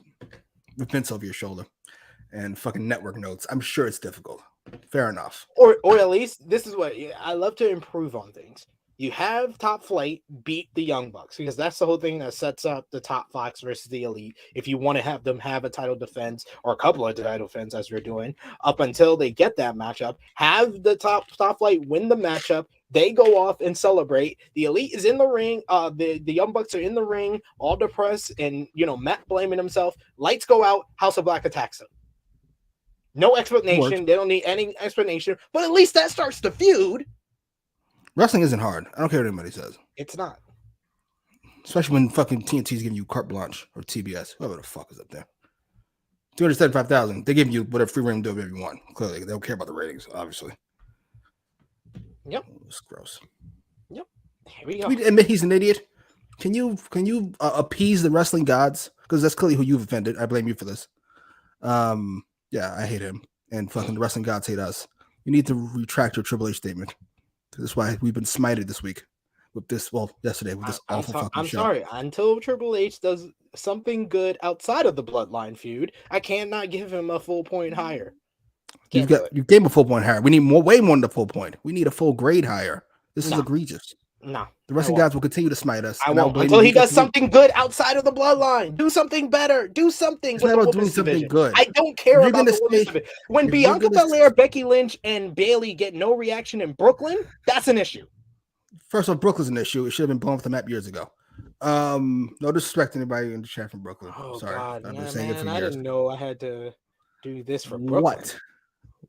the Vince over your shoulder and fucking network notes, I'm sure it's difficult. Fair enough. Or at least this is what I love to improve on things. You have Top Flight beat the Young Bucks because that's the whole thing that sets up the Top Fox versus the Elite. If you want to have them have a title defense or a couple of title defense, as we're doing, up until they get that matchup, have the Top Flight win the matchup. They go off and celebrate. The Elite is in the ring. The Young Bucks are in the ring, all depressed, and Matt blaming himself. Lights go out. House of Black attacks them. No explanation. They don't need any explanation. But at least that starts the feud. Wrestling isn't hard. I don't care what anybody says. It's not. Especially when fucking TNT's giving you carte blanche or TBS, whoever the fuck is up there. 275,000. They give you whatever free reign to do whatever you want. Clearly, they don't care about the ratings, obviously. Yep. It's gross. Yep. Here we go. Can we admit he's an idiot? Can you appease the wrestling gods? Because that's clearly who you've offended. I blame you for this. Yeah, I hate him. And fucking the wrestling gods hate us. You need to retract your Triple H statement. That's why we've been smited this week with this. Well, yesterday with this awful fucking show. I'm sorry. Until Triple H does something good outside of the Bloodline feud, I cannot give him a full point higher. You gave him a full point higher. We need way more than a full point. We need a full grade higher. This is egregious. No. The wrestling gods will continue to smite us. I won't until he does something good outside of the Bloodline. Do something better. Do something. It's not about doing something good. I don't care about the women's division. When Bianca Belair, Becky Lynch, and Bayley get no reaction in Brooklyn, that's an issue. First of all, Brooklyn's an issue. It should have been blown off the map years ago. No disrespect to anybody in the chat from Brooklyn. Oh, sorry. God, I've been saying it for years. I didn't know I had to do this for Brooklyn.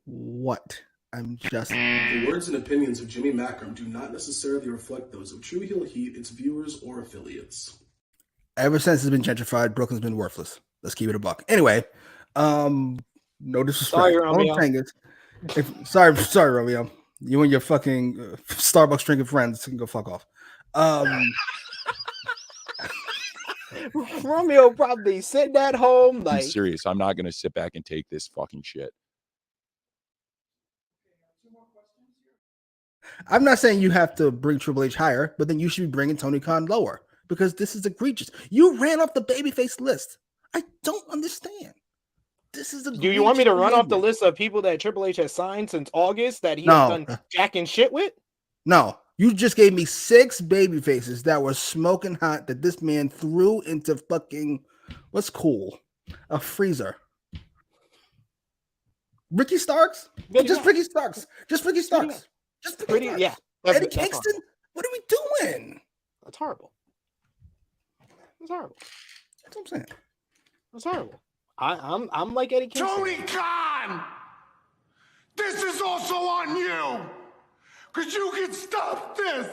What? I'm just... The words and opinions of Jimmy Macram do not necessarily reflect those of True Heel Heat, its viewers, or affiliates. Ever since it's been gentrified, Brooklyn's been worthless. Let's keep it a buck. Anyway, no disrespect. Sorry, Romeo. Sorry, Romeo. You and your fucking Starbucks drinking friends can go fuck off. Romeo probably sitting at home like... I'm serious. I'm not going to sit back and take this fucking shit. I'm not saying you have to bring Triple H higher, but then you should be bringing Tony Khan lower because this is egregious. You ran off the babyface list. I don't understand. This is egregious. Do you want me to run off the list of people that Triple H has signed since August that he has done jack and shit with? No. You just gave me 6 babyfaces that were smoking hot that this man threw into fucking, what's cool? A freezer. Ricky Starks? Just Ricky Starks. Just Ricky Starks. Just pretty, yeah. Eddie Kingston, what are we doing? That's horrible. That's horrible. That's what I'm saying. That's horrible. I'm like Eddie Kingston. Tony Khan, this is also on you, because you can stop this.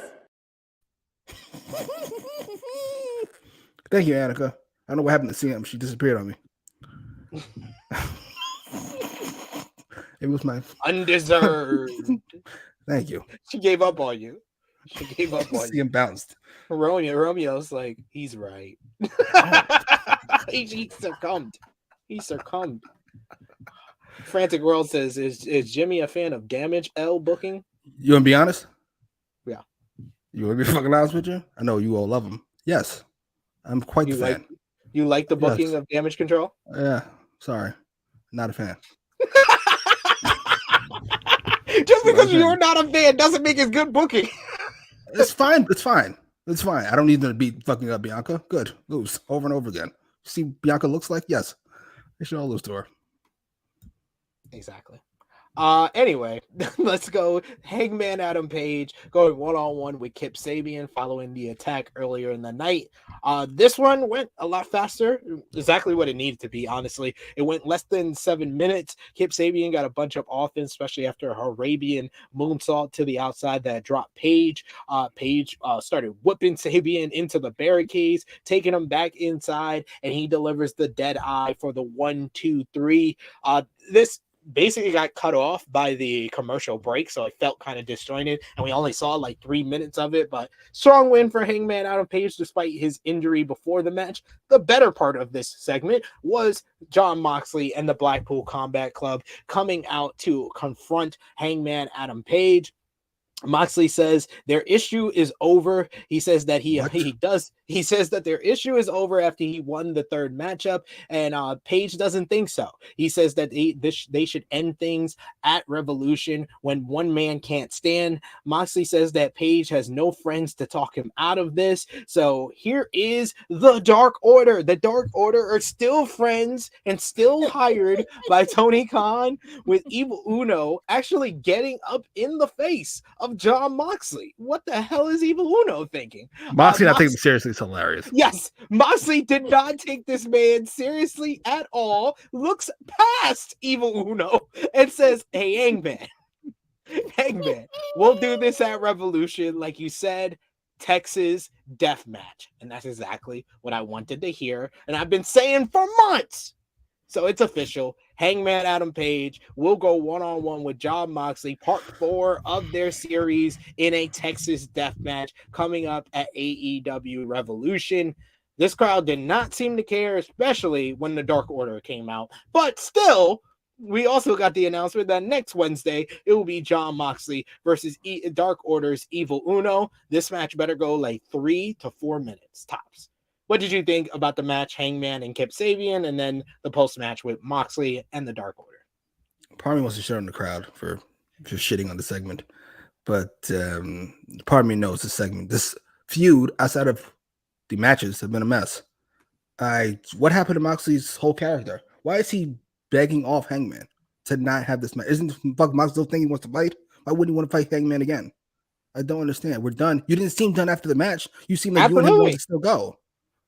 Thank you, Annika. I don't know what happened to CM. She disappeared on me. It was my undeserved. Thank you. She gave up on you. She gave up on you. CM bounced. Romeo's like, he's right. he succumbed. He succumbed. Frantic World says, is Jimmy a fan of Damage L booking? You want to be honest? Yeah. You want to be fucking honest with you? I know you all love him. Yes. I'm quite the fan. You like the booking of Damage Control? Yeah. Sorry. Not a fan. Just because you're not a fan doesn't make it good booking. It's fine. It's fine. It's fine. I don't need them to beat fucking up Bianca. Good. Lose over and over again. See Bianca looks like? Yes. They should all lose to her. Exactly. Anyway, let's go. Hangman Adam Page going one-on-one with Kip Sabian following the attack earlier in the night. This one went a lot faster, exactly what it needed to be, honestly. It went less than 7 minutes. Kip Sabian got a bunch of offense, especially after a Arabian moonsault to the outside that dropped Page. Page started whipping Sabian into the barricades, taking him back inside, and he delivers the dead eye for the 1-2-3. This basically got cut off by the commercial break, so it felt kind of disjointed, and we only saw like 3 minutes of it. But strong win for Hangman Adam Page despite his injury before the match. The better part of this segment was Jon Moxley and the Blackpool Combat Club coming out to confront Hangman Adam Page. Moxley says their issue is over. He says that he says that their issue is over after he won the third matchup, and Page doesn't think so. He says that they should end things at Revolution when one man can't stand. Moxley says that Page has no friends to talk him out of this. So here is the Dark Order. The Dark Order are still friends and still hired by Tony Khan, with Evil Uno actually getting up in the face of Jon Moxley. What the hell is Evil Uno thinking? Moxley not taking him seriously is hilarious. Yes, Moxley did not take this man seriously at all, looks past Evil Uno and says, hey, Hangman, we'll do this at Revolution, like you said, Texas death match. And that's exactly what I wanted to hear, and I've been saying for months. So it's official. Hangman Adam Page will go one-on-one with Jon Moxley, part 4 of their series in a Texas death match coming up at AEW Revolution. This crowd did not seem to care, especially when the Dark Order came out. But still, we also got the announcement that next Wednesday, it will be Jon Moxley versus Dark Order's Evil Uno. This match better go like 3 to 4 minutes tops. What did you think about the match, Hangman and Kip Sabian, and then the post-match with Moxley and the Dark Order? Part of me wants to shit on the crowd for shitting on the segment, but part of me knows this feud outside of the matches have been a mess. What happened to Moxley's whole character? Why is he begging off Hangman to not have this match? Isn't Moxley still thinking he wants to fight? Why wouldn't he want to fight Hangman again? I don't understand. We're done. You didn't seem done after the match. You seem like you and him want to still go.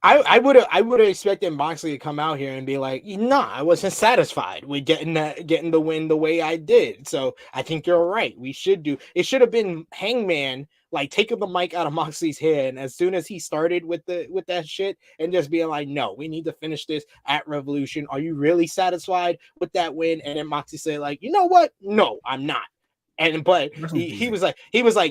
I would have expected Moxley to come out here and be like, nah, I wasn't satisfied with getting the win the way I did. So I think you're right. It should have been Hangman like taking the mic out of Moxley's hand as soon as he started with that shit and just being like, no, we need to finish this at Revolution. Are you really satisfied with that win? And then Moxley said, like, you know what? No, I'm not. But he was like,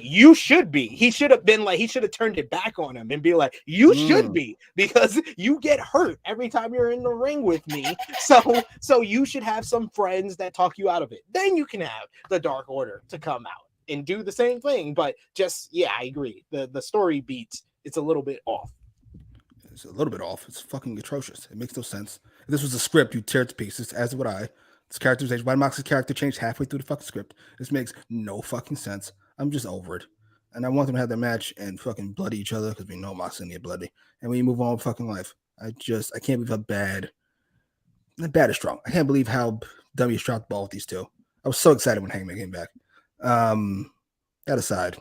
you should be. He should have been like, he should have turned it back on him and be like, you should be, because you get hurt every time you're in the ring with me. So you should have some friends that talk you out of it. Then you can have the Dark Order to come out and do the same thing. But just, yeah, I agree. The story beats. It's a little bit off. It's a little bit off. It's fucking atrocious. It makes no sense. If this was a script, you'd tear it to pieces, as would I. This characterization, why Mox's character changed halfway through the fucking script. This makes no fucking sense. I'm just over it. And I want them to have their match and fucking bloody each other, because we know Mox's gonna get bloody. And we move on with fucking life. I can't believe how bad is strong. I can't believe how W dropped the ball with these two. I was so excited when Hangman came back. That aside,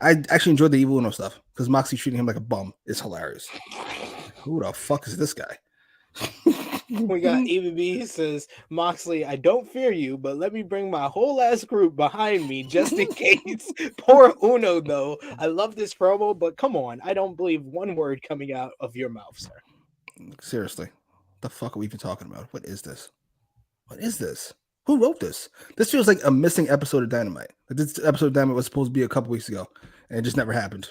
I actually enjoyed the Evil Uno stuff, because Moxley treating him like a bum is hilarious. Who the fuck is this guy? We got EVB says, Moxley, I don't fear you, but let me bring my whole ass group behind me just in case. Poor Uno, though. I love this promo, but come on. I don't believe one word coming out of your mouth, sir. Seriously. What the fuck are we even talking about? What is this? Who wrote this? This feels like a missing episode of Dynamite. This episode of Dynamite was supposed to be a couple weeks ago, and it just never happened.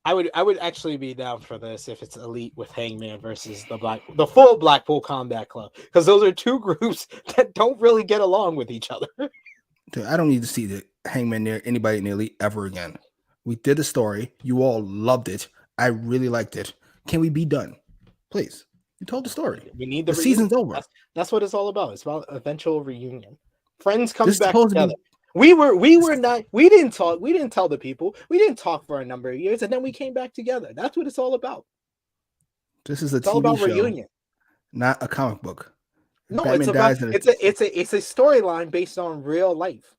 I would actually be down for this if it's Elite with Hangman versus the full Blackpool Combat Club, because those are two groups that don't really get along with each other. Dude, I don't need to see the Hangman near anybody in the Elite ever again. We did the story. You all loved it. I really liked it. Can we be done? Please. You told the story. We need the season's over. That's what it's all about. It's about eventual reunion. Friends come back together. We didn't talk. We didn't tell the people. We didn't talk for a number of years, and then we came back together. That's what it's all about. This is a it's all about TV show, reunion, not a comic book. No, Batman it's about dies and it's a storyline based on real life.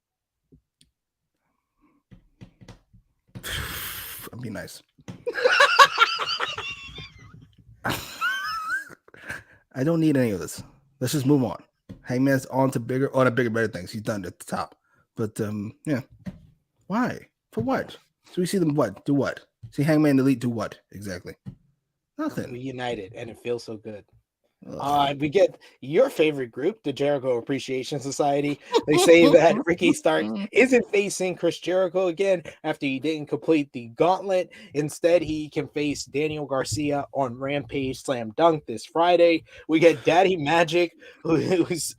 I'll be nice. I don't need any of this. Let's just move on. Hangman's on to bigger, better things. He's done at the top. But yeah. Why? For what? So we see them what? Do what? See Hangman and Elite do what? Exactly. Nothing. Reunited, and it feels so good. Ugh. We get your favorite group, the Jericho Appreciation Society. They say that Ricky Starks isn't facing Chris Jericho again after he didn't complete the gauntlet. Instead, he can face Daniel Garcia on Rampage Slam Dunk this Friday. We get Daddy Magic, who's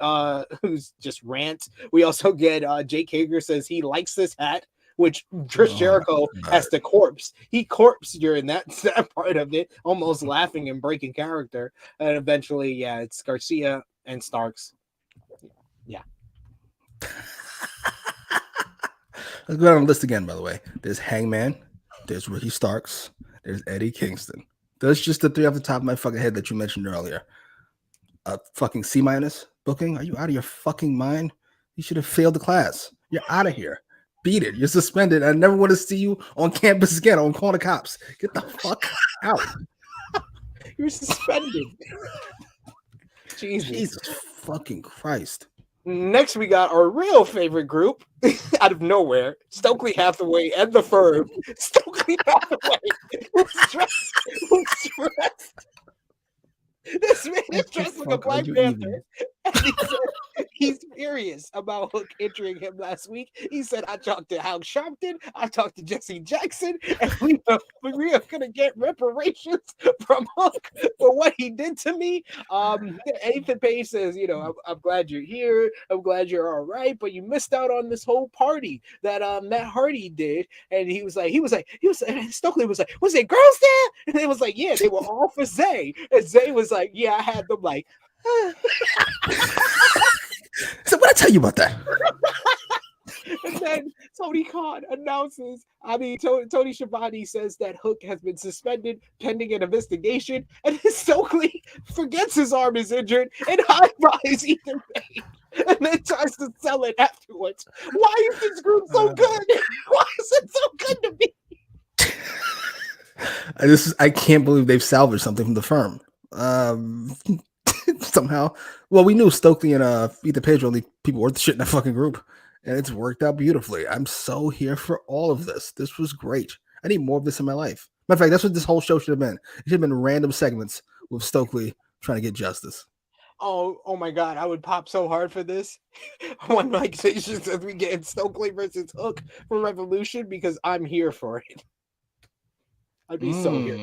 just rants. We also get Jake Hager says he likes this hat, which Chris Jericho has to corpse. He corpsed during that part of it, almost laughing and breaking character. And eventually, yeah, it's Garcia and Starks. Yeah. Let's go down the list again, by the way. There's Hangman, there's Ricky Starks, there's Eddie Kingston. That's just the three off the top of my fucking head that you mentioned earlier. Fucking C- booking? Are you out of your fucking mind? You should have failed the class. You're out of here. Beat it. You're suspended. I never want to see you on campus again. I'm calling the cops. Get the fuck out. You're suspended. Jesus fucking Christ. Next, we got our real favorite group out of nowhere, Stokely Hathaway and the Firm. Stokely Hathaway, who's dressed. This man is dressed like a Black Panther. And he said he's furious about Hook entering him last week. He said, I talked to Hal Sharpton, I talked to Jesse Jackson, and we are going to get reparations from Hook for what he did to me. Ethan Page says, I'm glad you're here. I'm glad you're all right, but you missed out on this whole party that Matt Hardy did. And Stokely was like, was there girls there? And they was like, yeah, they were all for Zay. And Zay was like, yeah, I had them like, So what I tell you about that? And then Tony Khan announces, Tony Schiavone says that Hook has been suspended pending an investigation, and Stokely forgets his arm is injured and high-fives Ethan Page, and then tries to sell it afterwards. Why is this group so good? Why is it so good to me? I can't believe they've salvaged something from the Firm. Somehow. Well, we knew Stokely and Ethan Page were only people worth the shit in that fucking group. And it's worked out beautifully. I'm so here for all of this. This was great. I need more of this in my life. Matter of fact, that's what this whole show should have been. It should have been random segments with Stokely trying to get justice. Oh my God, I would pop so hard for this. When Mike Station says we get Stokely versus Hook for Revolution, because I'm here for it. I'd be so here.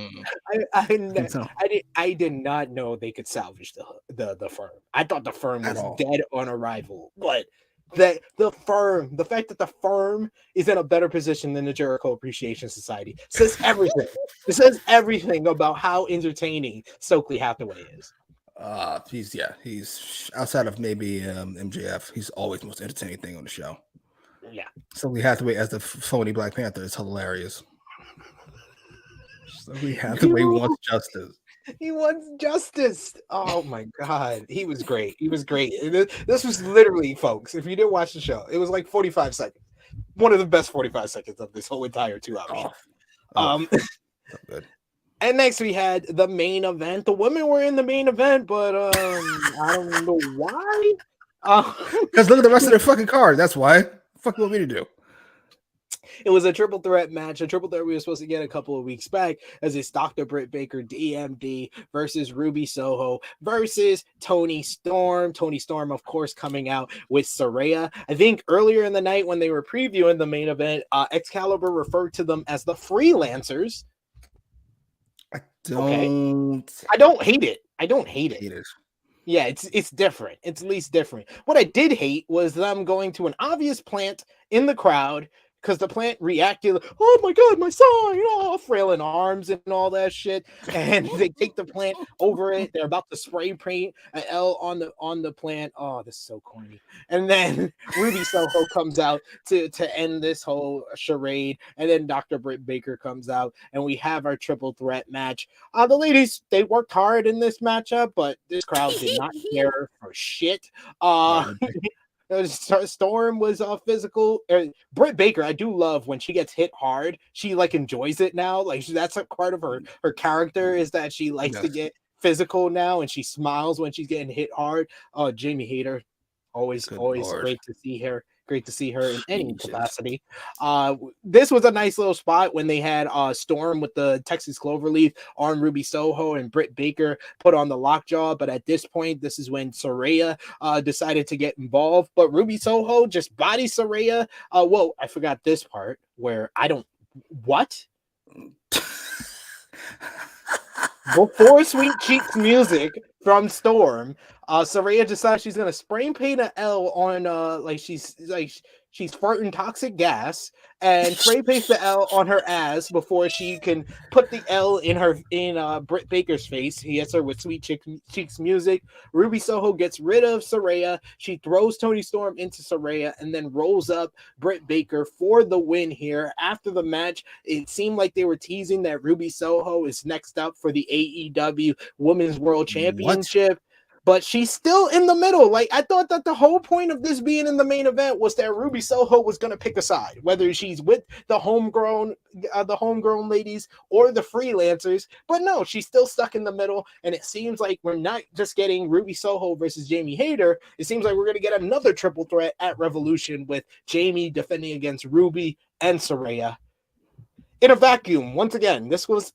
I did not know they could salvage the Firm. I thought the Firm was dead on arrival, but that the fact that the Firm is in a better position than the Jericho Appreciation Society says everything. It says everything about how entertaining Stokely Hathaway is. He's outside of maybe MJF. He's always the most entertaining thing on the show. Yeah, Stokely Hathaway as the phony Black Panther is hilarious. Stokely Hathaway wants justice. He wants justice. Oh my God. He was great. This was literally, folks, if you didn't watch the show, it was like 45 seconds. One of the best 45 seconds of this whole entire 2 hours. So good. And next we had the main event. The women were in the main event, but I don't know why. Because look at the rest of their fucking card. That's why. What the fuck you want me to do? It was a triple threat match, a triple threat we were supposed to get a couple of weeks back, as it's Dr. Britt Baker, DMD, versus Ruby Soho versus Toni Storm. Toni Storm, of course, coming out with Saraya. I think earlier in the night when they were previewing the main event, Excalibur referred to them as the Freelancers. I don't hate it. I don't hate it. Yeah, it's different. It's at least different. What I did hate was them going to an obvious plant in the crowd, because the plant reacted, oh my god, my son, flailing arms and all that shit. And they take the plant over it. They're about to spray paint an L on the plant. Oh, this is so corny. And then Ruby Soho comes out to end this whole charade. And then Dr. Britt Baker comes out, and we have our triple threat match. The ladies, they worked hard in this matchup, but this crowd did not care for shit. Storm was physical. Britt Baker, I do love when she gets hit hard. She like enjoys it now. Like that's a part of her character is that she likes to get physical now, and she smiles when she's getting hit hard. Jamie Hayter, always great to see her. Great to see her in any capacity. This was a nice little spot when they had Storm with the Texas Cloverleaf on Ruby Soho and Britt Baker put on the lockjaw. But at this point, this is when Saraya decided to get involved. But Ruby Soho just body Saraya. Whoa, I forgot this part where what? Before Sweet Cheeks music from Storm, Saraya decides she's gonna spray paint an L on she's farting toxic gas and spray paints the L on her ass before she can put the L in Britt Baker's face. He hits her with Sweet Cheeks music. Ruby Soho gets rid of Saraya. She throws Toni Storm into Saraya and then rolls up Britt Baker for the win here. After the match, it seemed like they were teasing that Ruby Soho is next up for the AEW Women's World Championship. But she's still in the middle. Like, I thought that the whole point of this being in the main event was that Ruby Soho was going to pick a side, whether she's with the homegrown ladies or the freelancers. But no, she's still stuck in the middle. And it seems like we're not just getting Ruby Soho versus Jamie Hayter. It seems like we're going to get another triple threat at Revolution with Jamie defending against Ruby and Saraya. In a vacuum, once again, this was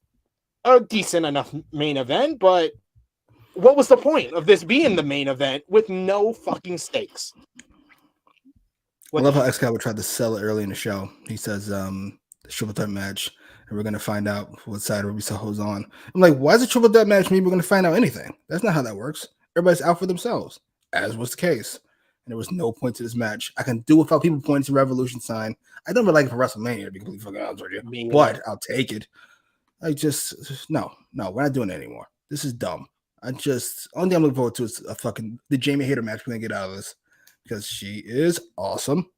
a decent enough main event, but what was the point of this being the main event with no fucking stakes? I love how Excalibur tried to sell it early in the show. He says, the triple threat match, and we're going to find out what side Ruby Soho's on. I'm like, why is a triple threat match mean we're going to find out anything? That's not how that works. Everybody's out for themselves, as was the case. And there was no point to this match. I can do without people pointing to Revolution sign. I don't really like it for WrestleMania, to be completely fucking honest with you. But I'll take it. No, we're not doing it anymore. This is dumb. Only thing I'm looking forward to is the Jamie Hayter match we're gonna get out of this because she is awesome.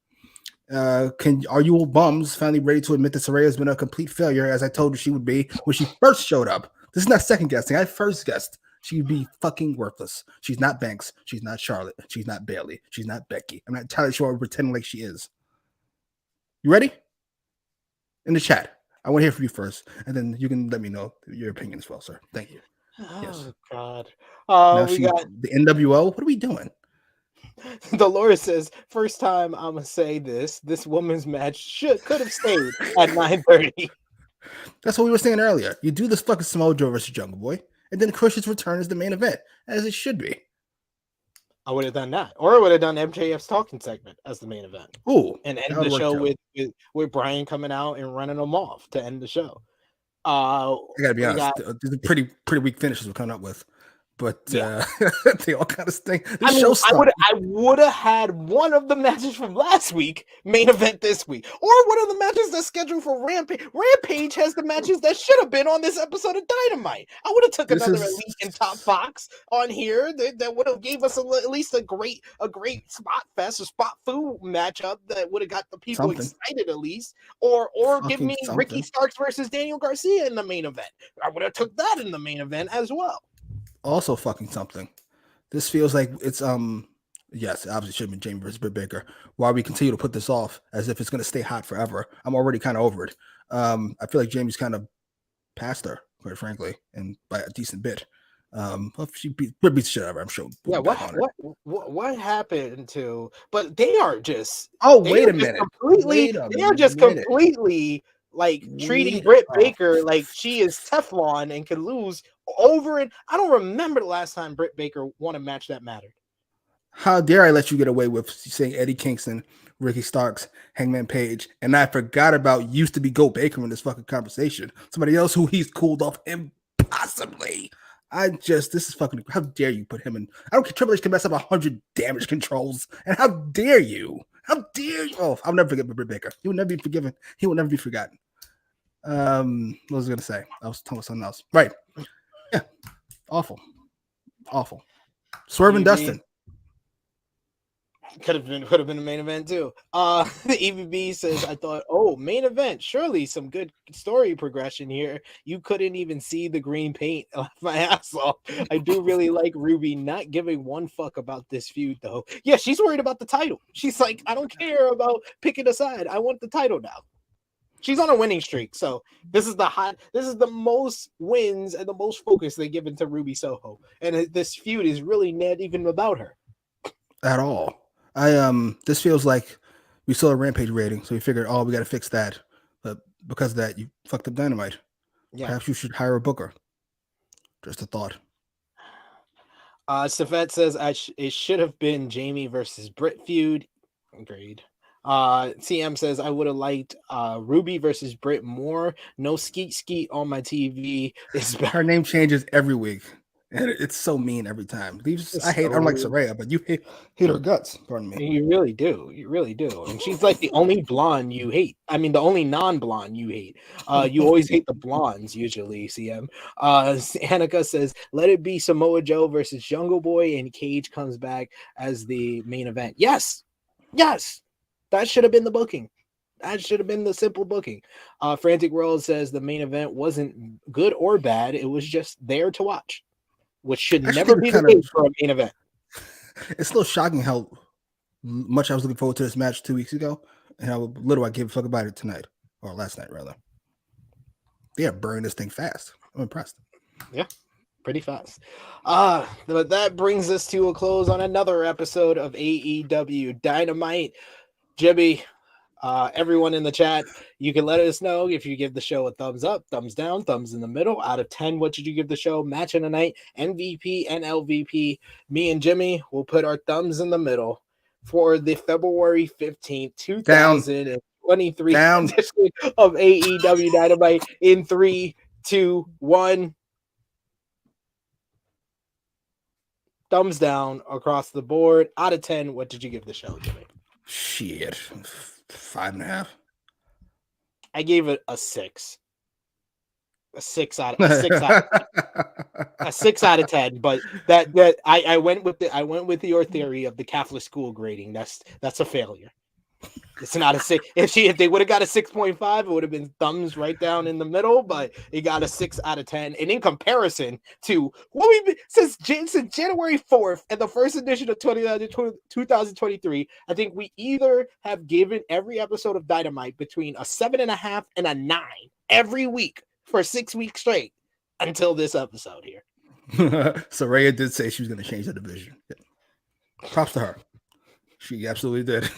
Are you all bums finally ready to admit that Saraya has been a complete failure, as I told you she would be when she first showed up? This is not second guessing. I first guessed she'd be fucking worthless. She's not Banks. She's not Charlotte. She's not Bailey. She's not Becky. I'm not entirely sure I'm pretending like she is. You ready? In the chat. I want to hear from you first, and then you can let me know your opinion as well, sir. Thank you. Oh, God. We got the NWO. What are we doing? Dolores says, first time I'm going to say this woman's match could have stayed at 9:30. That's what we were saying earlier. You do this fucking Samoa Joe versus Jungle Boy, and then Crush's return is the main event, as it should be. I would have done that. Or I would have done MJF's talking segment as the main event. Ooh. And end the show with Brian coming out and running them off to end the show. I gotta be honest, the pretty weak finishes we're coming up with, but they all kind of stink. I would have had one of the matches from last week main event this week, or one of the matches that's scheduled for Rampage. Rampage has the matches that should have been on this episode of Dynamite. I would have took another Elite and Top Fox on here that would have gave us at least a great spot fest or spot food matchup that would have got the people excited at least, or give me Ricky Starks versus Daniel Garcia in the main event. I would have took that in the main event as well. Also fucking something. This feels like it's yes, obviously should have been Jamie versus Britt Baker. Why we continue to put this off as if it's gonna stay hot forever. I'm already kind of over it. I feel like Jamie's kind of past her, quite frankly, and by a decent bit. She beats the shit out of her, I'm sure. Yeah, what happened to? But they are just. Wait a minute. Completely like treating Britt Baker like she is Teflon and can lose over it. I don't remember the last time Britt Baker won a match that mattered. How dare I let you get away with saying Eddie Kingston, Ricky Starks, Hangman Page, and I forgot about used to be Go Baker in this fucking conversation. Somebody else who he's cooled off impossibly. This is fucking, how dare you put him in? I don't care. Triple H can mess up 100 damage controls, and how dare you How dare you? Oh, I'll never forget Britt Baker. He will never be forgiven. He will never be forgotten. What was I going to say? I was talking about something else. Right. Yeah. Awful. Swerve and Dustin. Could have been a main event too. The EVB says, I thought, main event, surely some good story progression here. You couldn't even see the green paint off my ass off. I do really like Ruby not giving one fuck about this feud though. Yeah, she's worried about the title. She's like, I don't care about picking a side. I want the title now. She's on a winning streak, so this is the most wins and the most focus they've given to Ruby Soho, and this feud is really not even about her at all. This feels like we saw a Rampage rating, so we figured, we got to fix that. But because of that, you fucked up Dynamite. Yeah. Perhaps you should hire a booker. Just a thought. Safet says it should have been Jamie versus Britt feud. Agreed. CM says I would have liked Ruby versus Britt more. No skeet on my TV. Her name changes every week. And it's so mean every time. I'm like Saraya, but you hate her guts. Pardon me. You really do. And she's like the only blonde you hate. I mean, the only non-blonde you hate. You always hate the blondes, usually, CM. Annika says, let it be Samoa Joe versus Jungle Boy, and Cage comes back as the main event. Yes. That should have been the booking. That should have been the simple booking. Frantic World says the main event wasn't good or bad. It was just there to watch, which should never be the case for a main event. It's still shocking how much I was looking forward to this match 2 weeks ago and how little I gave a fuck about it tonight, or last night, rather. They are burning this thing fast. I'm impressed. Yeah, pretty fast. But that brings us to a close on another episode of AEW Dynamite. Jimmy, everyone in the chat, you can let us know if you give the show a thumbs up, thumbs down, thumbs in the middle. Out of 10, what did you give the show? Match of the night, MVP, and LVP. Me and Jimmy will put our thumbs in the middle for the February 15th, 2023 edition of AEW Dynamite in 3, 2, 1. Thumbs down across the board. Out of 10, what did you give the show, Jimmy? Shit. 5.5. I gave it a 6. A 6 out of 10. But that I went with your theory of the Catholic school grading. That's a failure. It's not a 6. If they would have got a 6.5, it would have been thumbs right down in the middle. But it got a 6 out of 10. And in comparison to what we've been since January 4th and the first edition of 2023, I think we either have given every episode of Dynamite between a 7.5 and a 9 every week for 6 weeks straight until this episode here. Saraya did say she was going to change the division. Props to her. She absolutely did.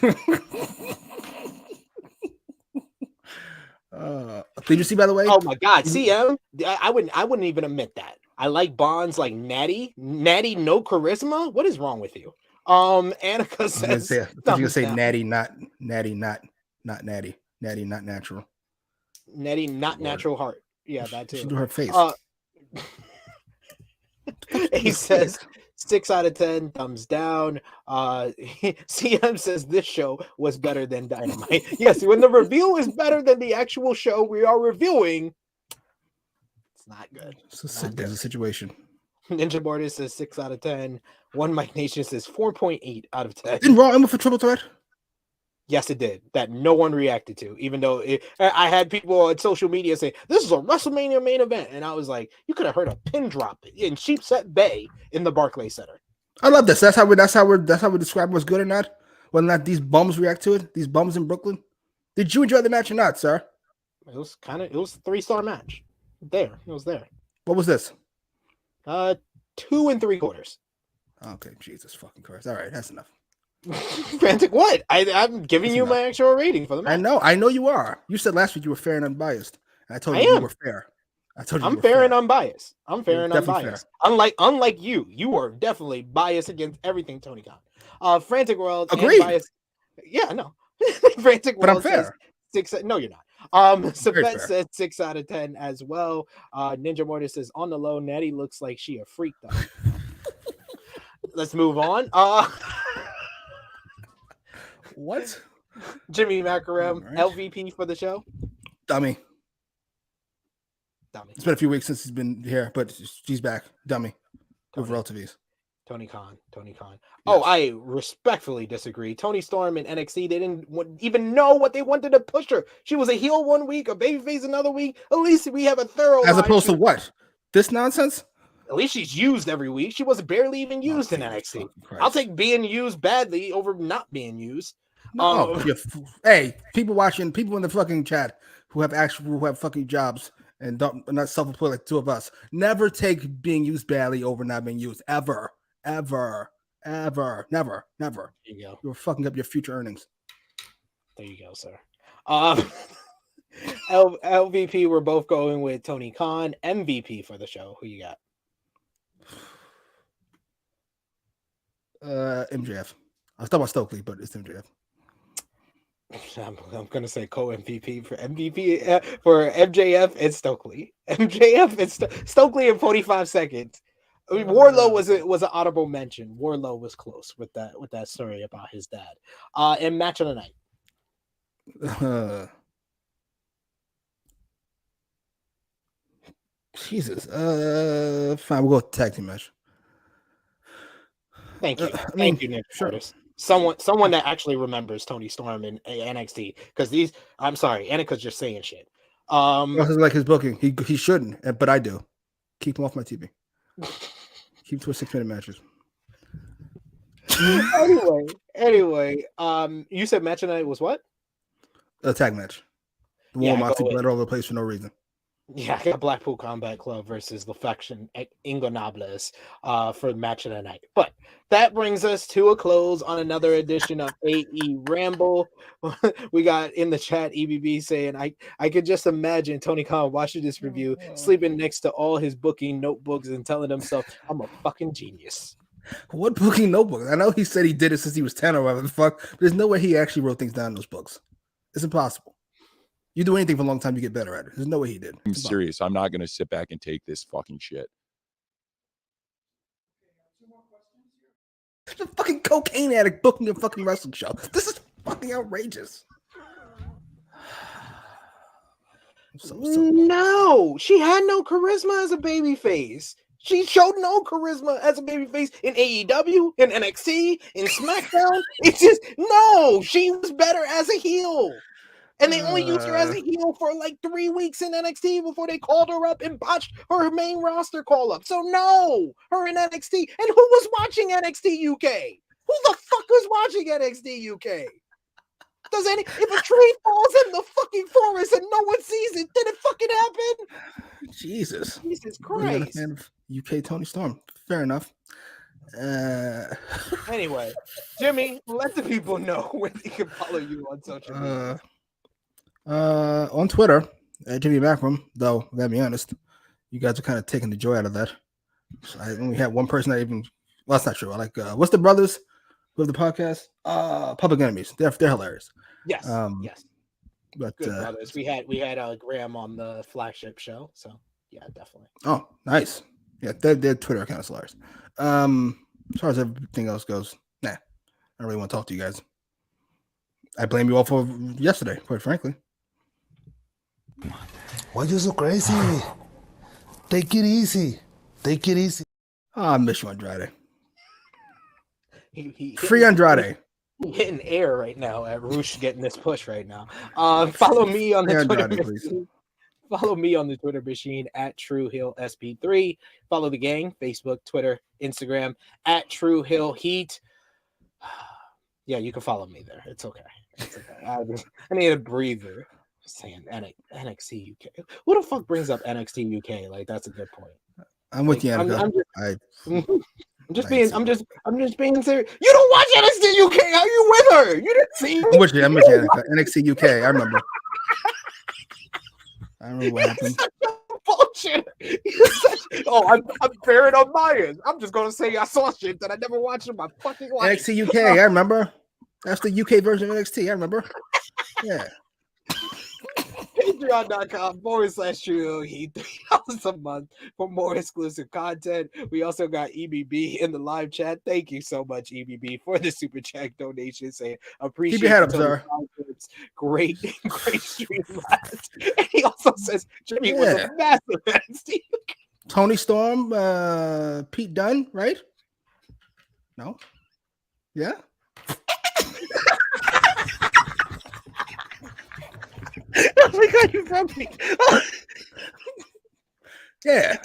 Did you see, by the way? Oh my God, CM. I wouldn't even admit that. I like Bonds like Natty, no charisma. What is wrong with you? Annika says, I was gonna say Natty, not Natty, not Natty, Natty, not natural. Natty, not natural heart. Yeah, that too. She do her face. He says 6 out of 10, thumbs down. CM says this show was better than Dynamite. Yes, when the review is better than the actual show we are reviewing, it's not good. There's a situation. Ninja Mortis says 6 out of 10. One Mike Nation says 4.8 out of 10. Didn't Raw end with a triple threat? Yes, it did. That no one reacted to, even though I had people on social media say this is a WrestleMania main event, and I was like, you could have heard a pin drop in Sheepset Bay in the Barclays Center. I love this. That's how we describe what's good or not. Whether or not these bums react to it. These bums in Brooklyn. Did you enjoy the match or not, sir? It was a 3-star match. It was there. What was this? 2 3/4. Okay, Jesus fucking Christ. All right, that's enough. Frantic, what? I'm giving you my actual rating for the match. I know you are. You said last week you were fair and unbiased. And I told you you were fair. I told you I'm fair and unbiased. I'm fair and unbiased. Fair. Unlike you are definitely biased against everything Tony Khan. Frantic World. Agreed. Yeah, no. Frantic World. But I'm fair. Says 6. No, you're not. Sabet said 6 out of 10 as well. Ninja Mortis says on the low, Natty looks like she a freak though. Let's move on. What? Jimmy Macram, Right. LVP for the show. Dummy. Dummy. It's been a few weeks since he's been here, but she's back. Dummy. With relatives. Tony Khan. Yes. Oh, I respectfully disagree. Tony Storm in NXT, they didn't even know what they wanted to push her. She was a heel one week, a babyface another week. At least we have a thorough. As opposed to what? This nonsense? At least she's used every week. She was barely even used in NXT. I'll take being used badly over not being used. No, hey, people watching, people in the fucking chat who have fucking jobs and not self-employed like two of us. Never take being used badly over not being used. Ever. Never. There you go. You're fucking up your future earnings. There you go, sir. LVP, we're both going with Tony Khan. MVP for the show. Who you got? MJF. I was talking about Stokely, but it's MJF. I'm gonna say co-MVP for MVP for MJF and Stokely. MJF and Stokely in 45 seconds. I mean, Wardlow was an audible mention. Wardlow was close with that story about his dad. And match of the night. Jesus. Fine, we'll go tag team match. Thank you. Thank you, Nick. Sure. Someone that actually remembers Tony Storm in NXT, because I'm sorry, Annika's just saying shit. Like his booking. He shouldn't, but I do. Keep him off my TV. Keep to a 6-minute matches. Anyway, you said match of the night was what? A tag match. The one Moxley bled all over the place for no reason. Yeah, I got Blackpool Combat Club versus the Faccion Ingobernables for match of the night. But that brings us to a close on another edition of AEWramble. We got in the chat EBB saying, I could just imagine Tony Khan watching this review, sleeping next to all his booking notebooks and telling himself, I'm a fucking genius. What booking notebook? I know he said he did it since he was 10 or whatever the fuck, but there's no way he actually wrote things down in those books. It's impossible. You do anything for a long time, you get better at it. There's no way he did. I'm serious. I'm not going to sit back and take this fucking shit. There's a fucking cocaine addict booking a fucking wrestling show. This is fucking outrageous. No, she had no charisma as a babyface. She showed no charisma as a babyface in AEW, in NXT, in SmackDown. It's just, no, she was better as a heel. And they only used her as a heel for like 3 weeks in NXT before they called her up and botched her main roster call up. So no, her in NXT. And who was watching NXT UK? Who the fuck was watching NXT UK? If a tree falls in the fucking forest and no one sees it, did it fucking happen? Jesus Christ. Fan of UK Tony Storm. Fair enough. Anyway, Jimmy, let the people know where they can follow you on social media. On Twitter at Jimmy Macram, though, gotta be honest, you guys are kind of taking the joy out of that. So I only had one person that even, well, that's not true. I like what's the brothers who have the podcast? Public Enemies. They're hilarious. Yes. Yes. But good brothers. We had Graham on the flagship show, so yeah, definitely. Oh, nice. Yeah, their Twitter account is hilarious. As far as everything else goes, nah, I don't really want to talk to you guys. I blame you all for yesterday, quite frankly. Why you so crazy? Take it easy. Take it easy. Oh, I miss you, Andrade. Free Andrade. Hitting air right now at Roosh getting this push right now. Follow me on the Twitter machine. Follow me on the Twitter machine at TrueHillSP3. Follow the gang, Facebook, Twitter, Instagram at TrueHillHeat. Yeah, you can follow me there. It's okay. It's okay. I need a breather. Saying NXT UK. Who the fuck brings up NXT UK? Like, that's a good point. I'm with you, Annika. I'm just being serious. You don't watch NXT UK. How you with her? You didn't see me. I'm with you, Annika. NXT UK. I remember. I remember what happened. Bullshit. I'm bearing on Myers. I'm just gonna say I saw shit that I never watched in my fucking life. NXT UK. I remember. That's the UK version of NXT. I remember. Yeah. Patreon.com/True Heat, $3 a month for more exclusive content. We also got EBB in the live chat. Thank you so much, EBB, for the super chat donation. Say appreciate Keep your head up, the sir. great stream last. And he also says Jimmy was a massive NXT. Tony Storm, Pete Dunne, right? No? Yeah? Oh my god, you broke me. Yeah.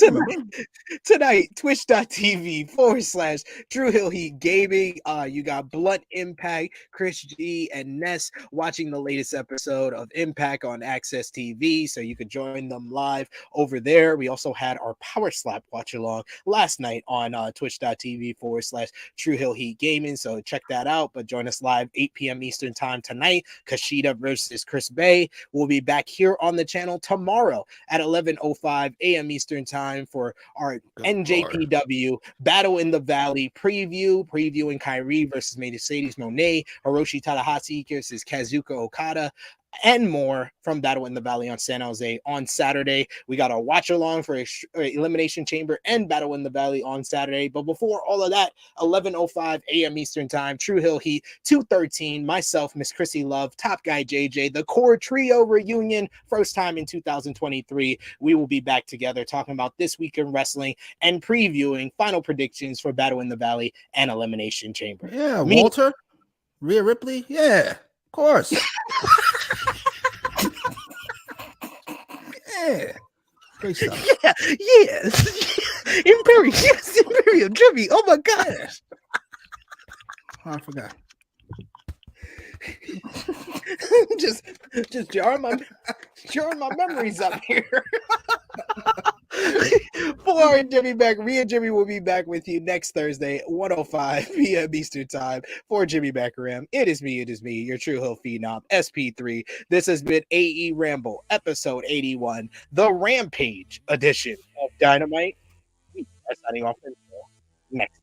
Tonight, twitch.tv/True Hill Heat Gaming. You got Blunt Impact, Chris G, and Ness watching the latest episode of Impact on Access TV, so you could join them live over there. We also had our Power Slap watch along last night on twitch.tv/True Hill Heat Gaming, so check that out. But join us live 8 p.m. Eastern Time tonight. Kushida versus Chris Bay. We'll be back here on the channel tomorrow at 11:05 a.m. Eastern Time for our NJPW Battle in the Valley previewing Kyrie versus Mercedes Moné, Hiroshi Tanahashi versus Kazuka Okada, and more from Battle in the Valley on San Jose on Saturday. We got our watch along for Elimination Chamber and Battle in the Valley on Saturday. But before all of that, 11:05 a.m. Eastern Time, True Hill Heat 213, myself, Miss Chrissy Love, Top Guy JJ, the core trio reunion, first time in 2023. We will be back together talking about this week in wrestling and previewing final predictions for Battle in the Valley and Elimination Chamber. Yeah, Walter, Rhea Ripley, yeah, of course. Yeah, great stuff. Yeah, yes. Imperium, yes, Imperium, Jimmy. Oh my gosh. Oh, I forgot. just jarring my memories up here. For Jimmy back, me and Jimmy will be back with you next Thursday, 1:05 p.m. Eastern Time. For Jimmy Macram, it is me, your True Hill Phenom, SP3. This has been AEWramble, episode 81, the Rampage edition of Dynamite. We are signing off until next.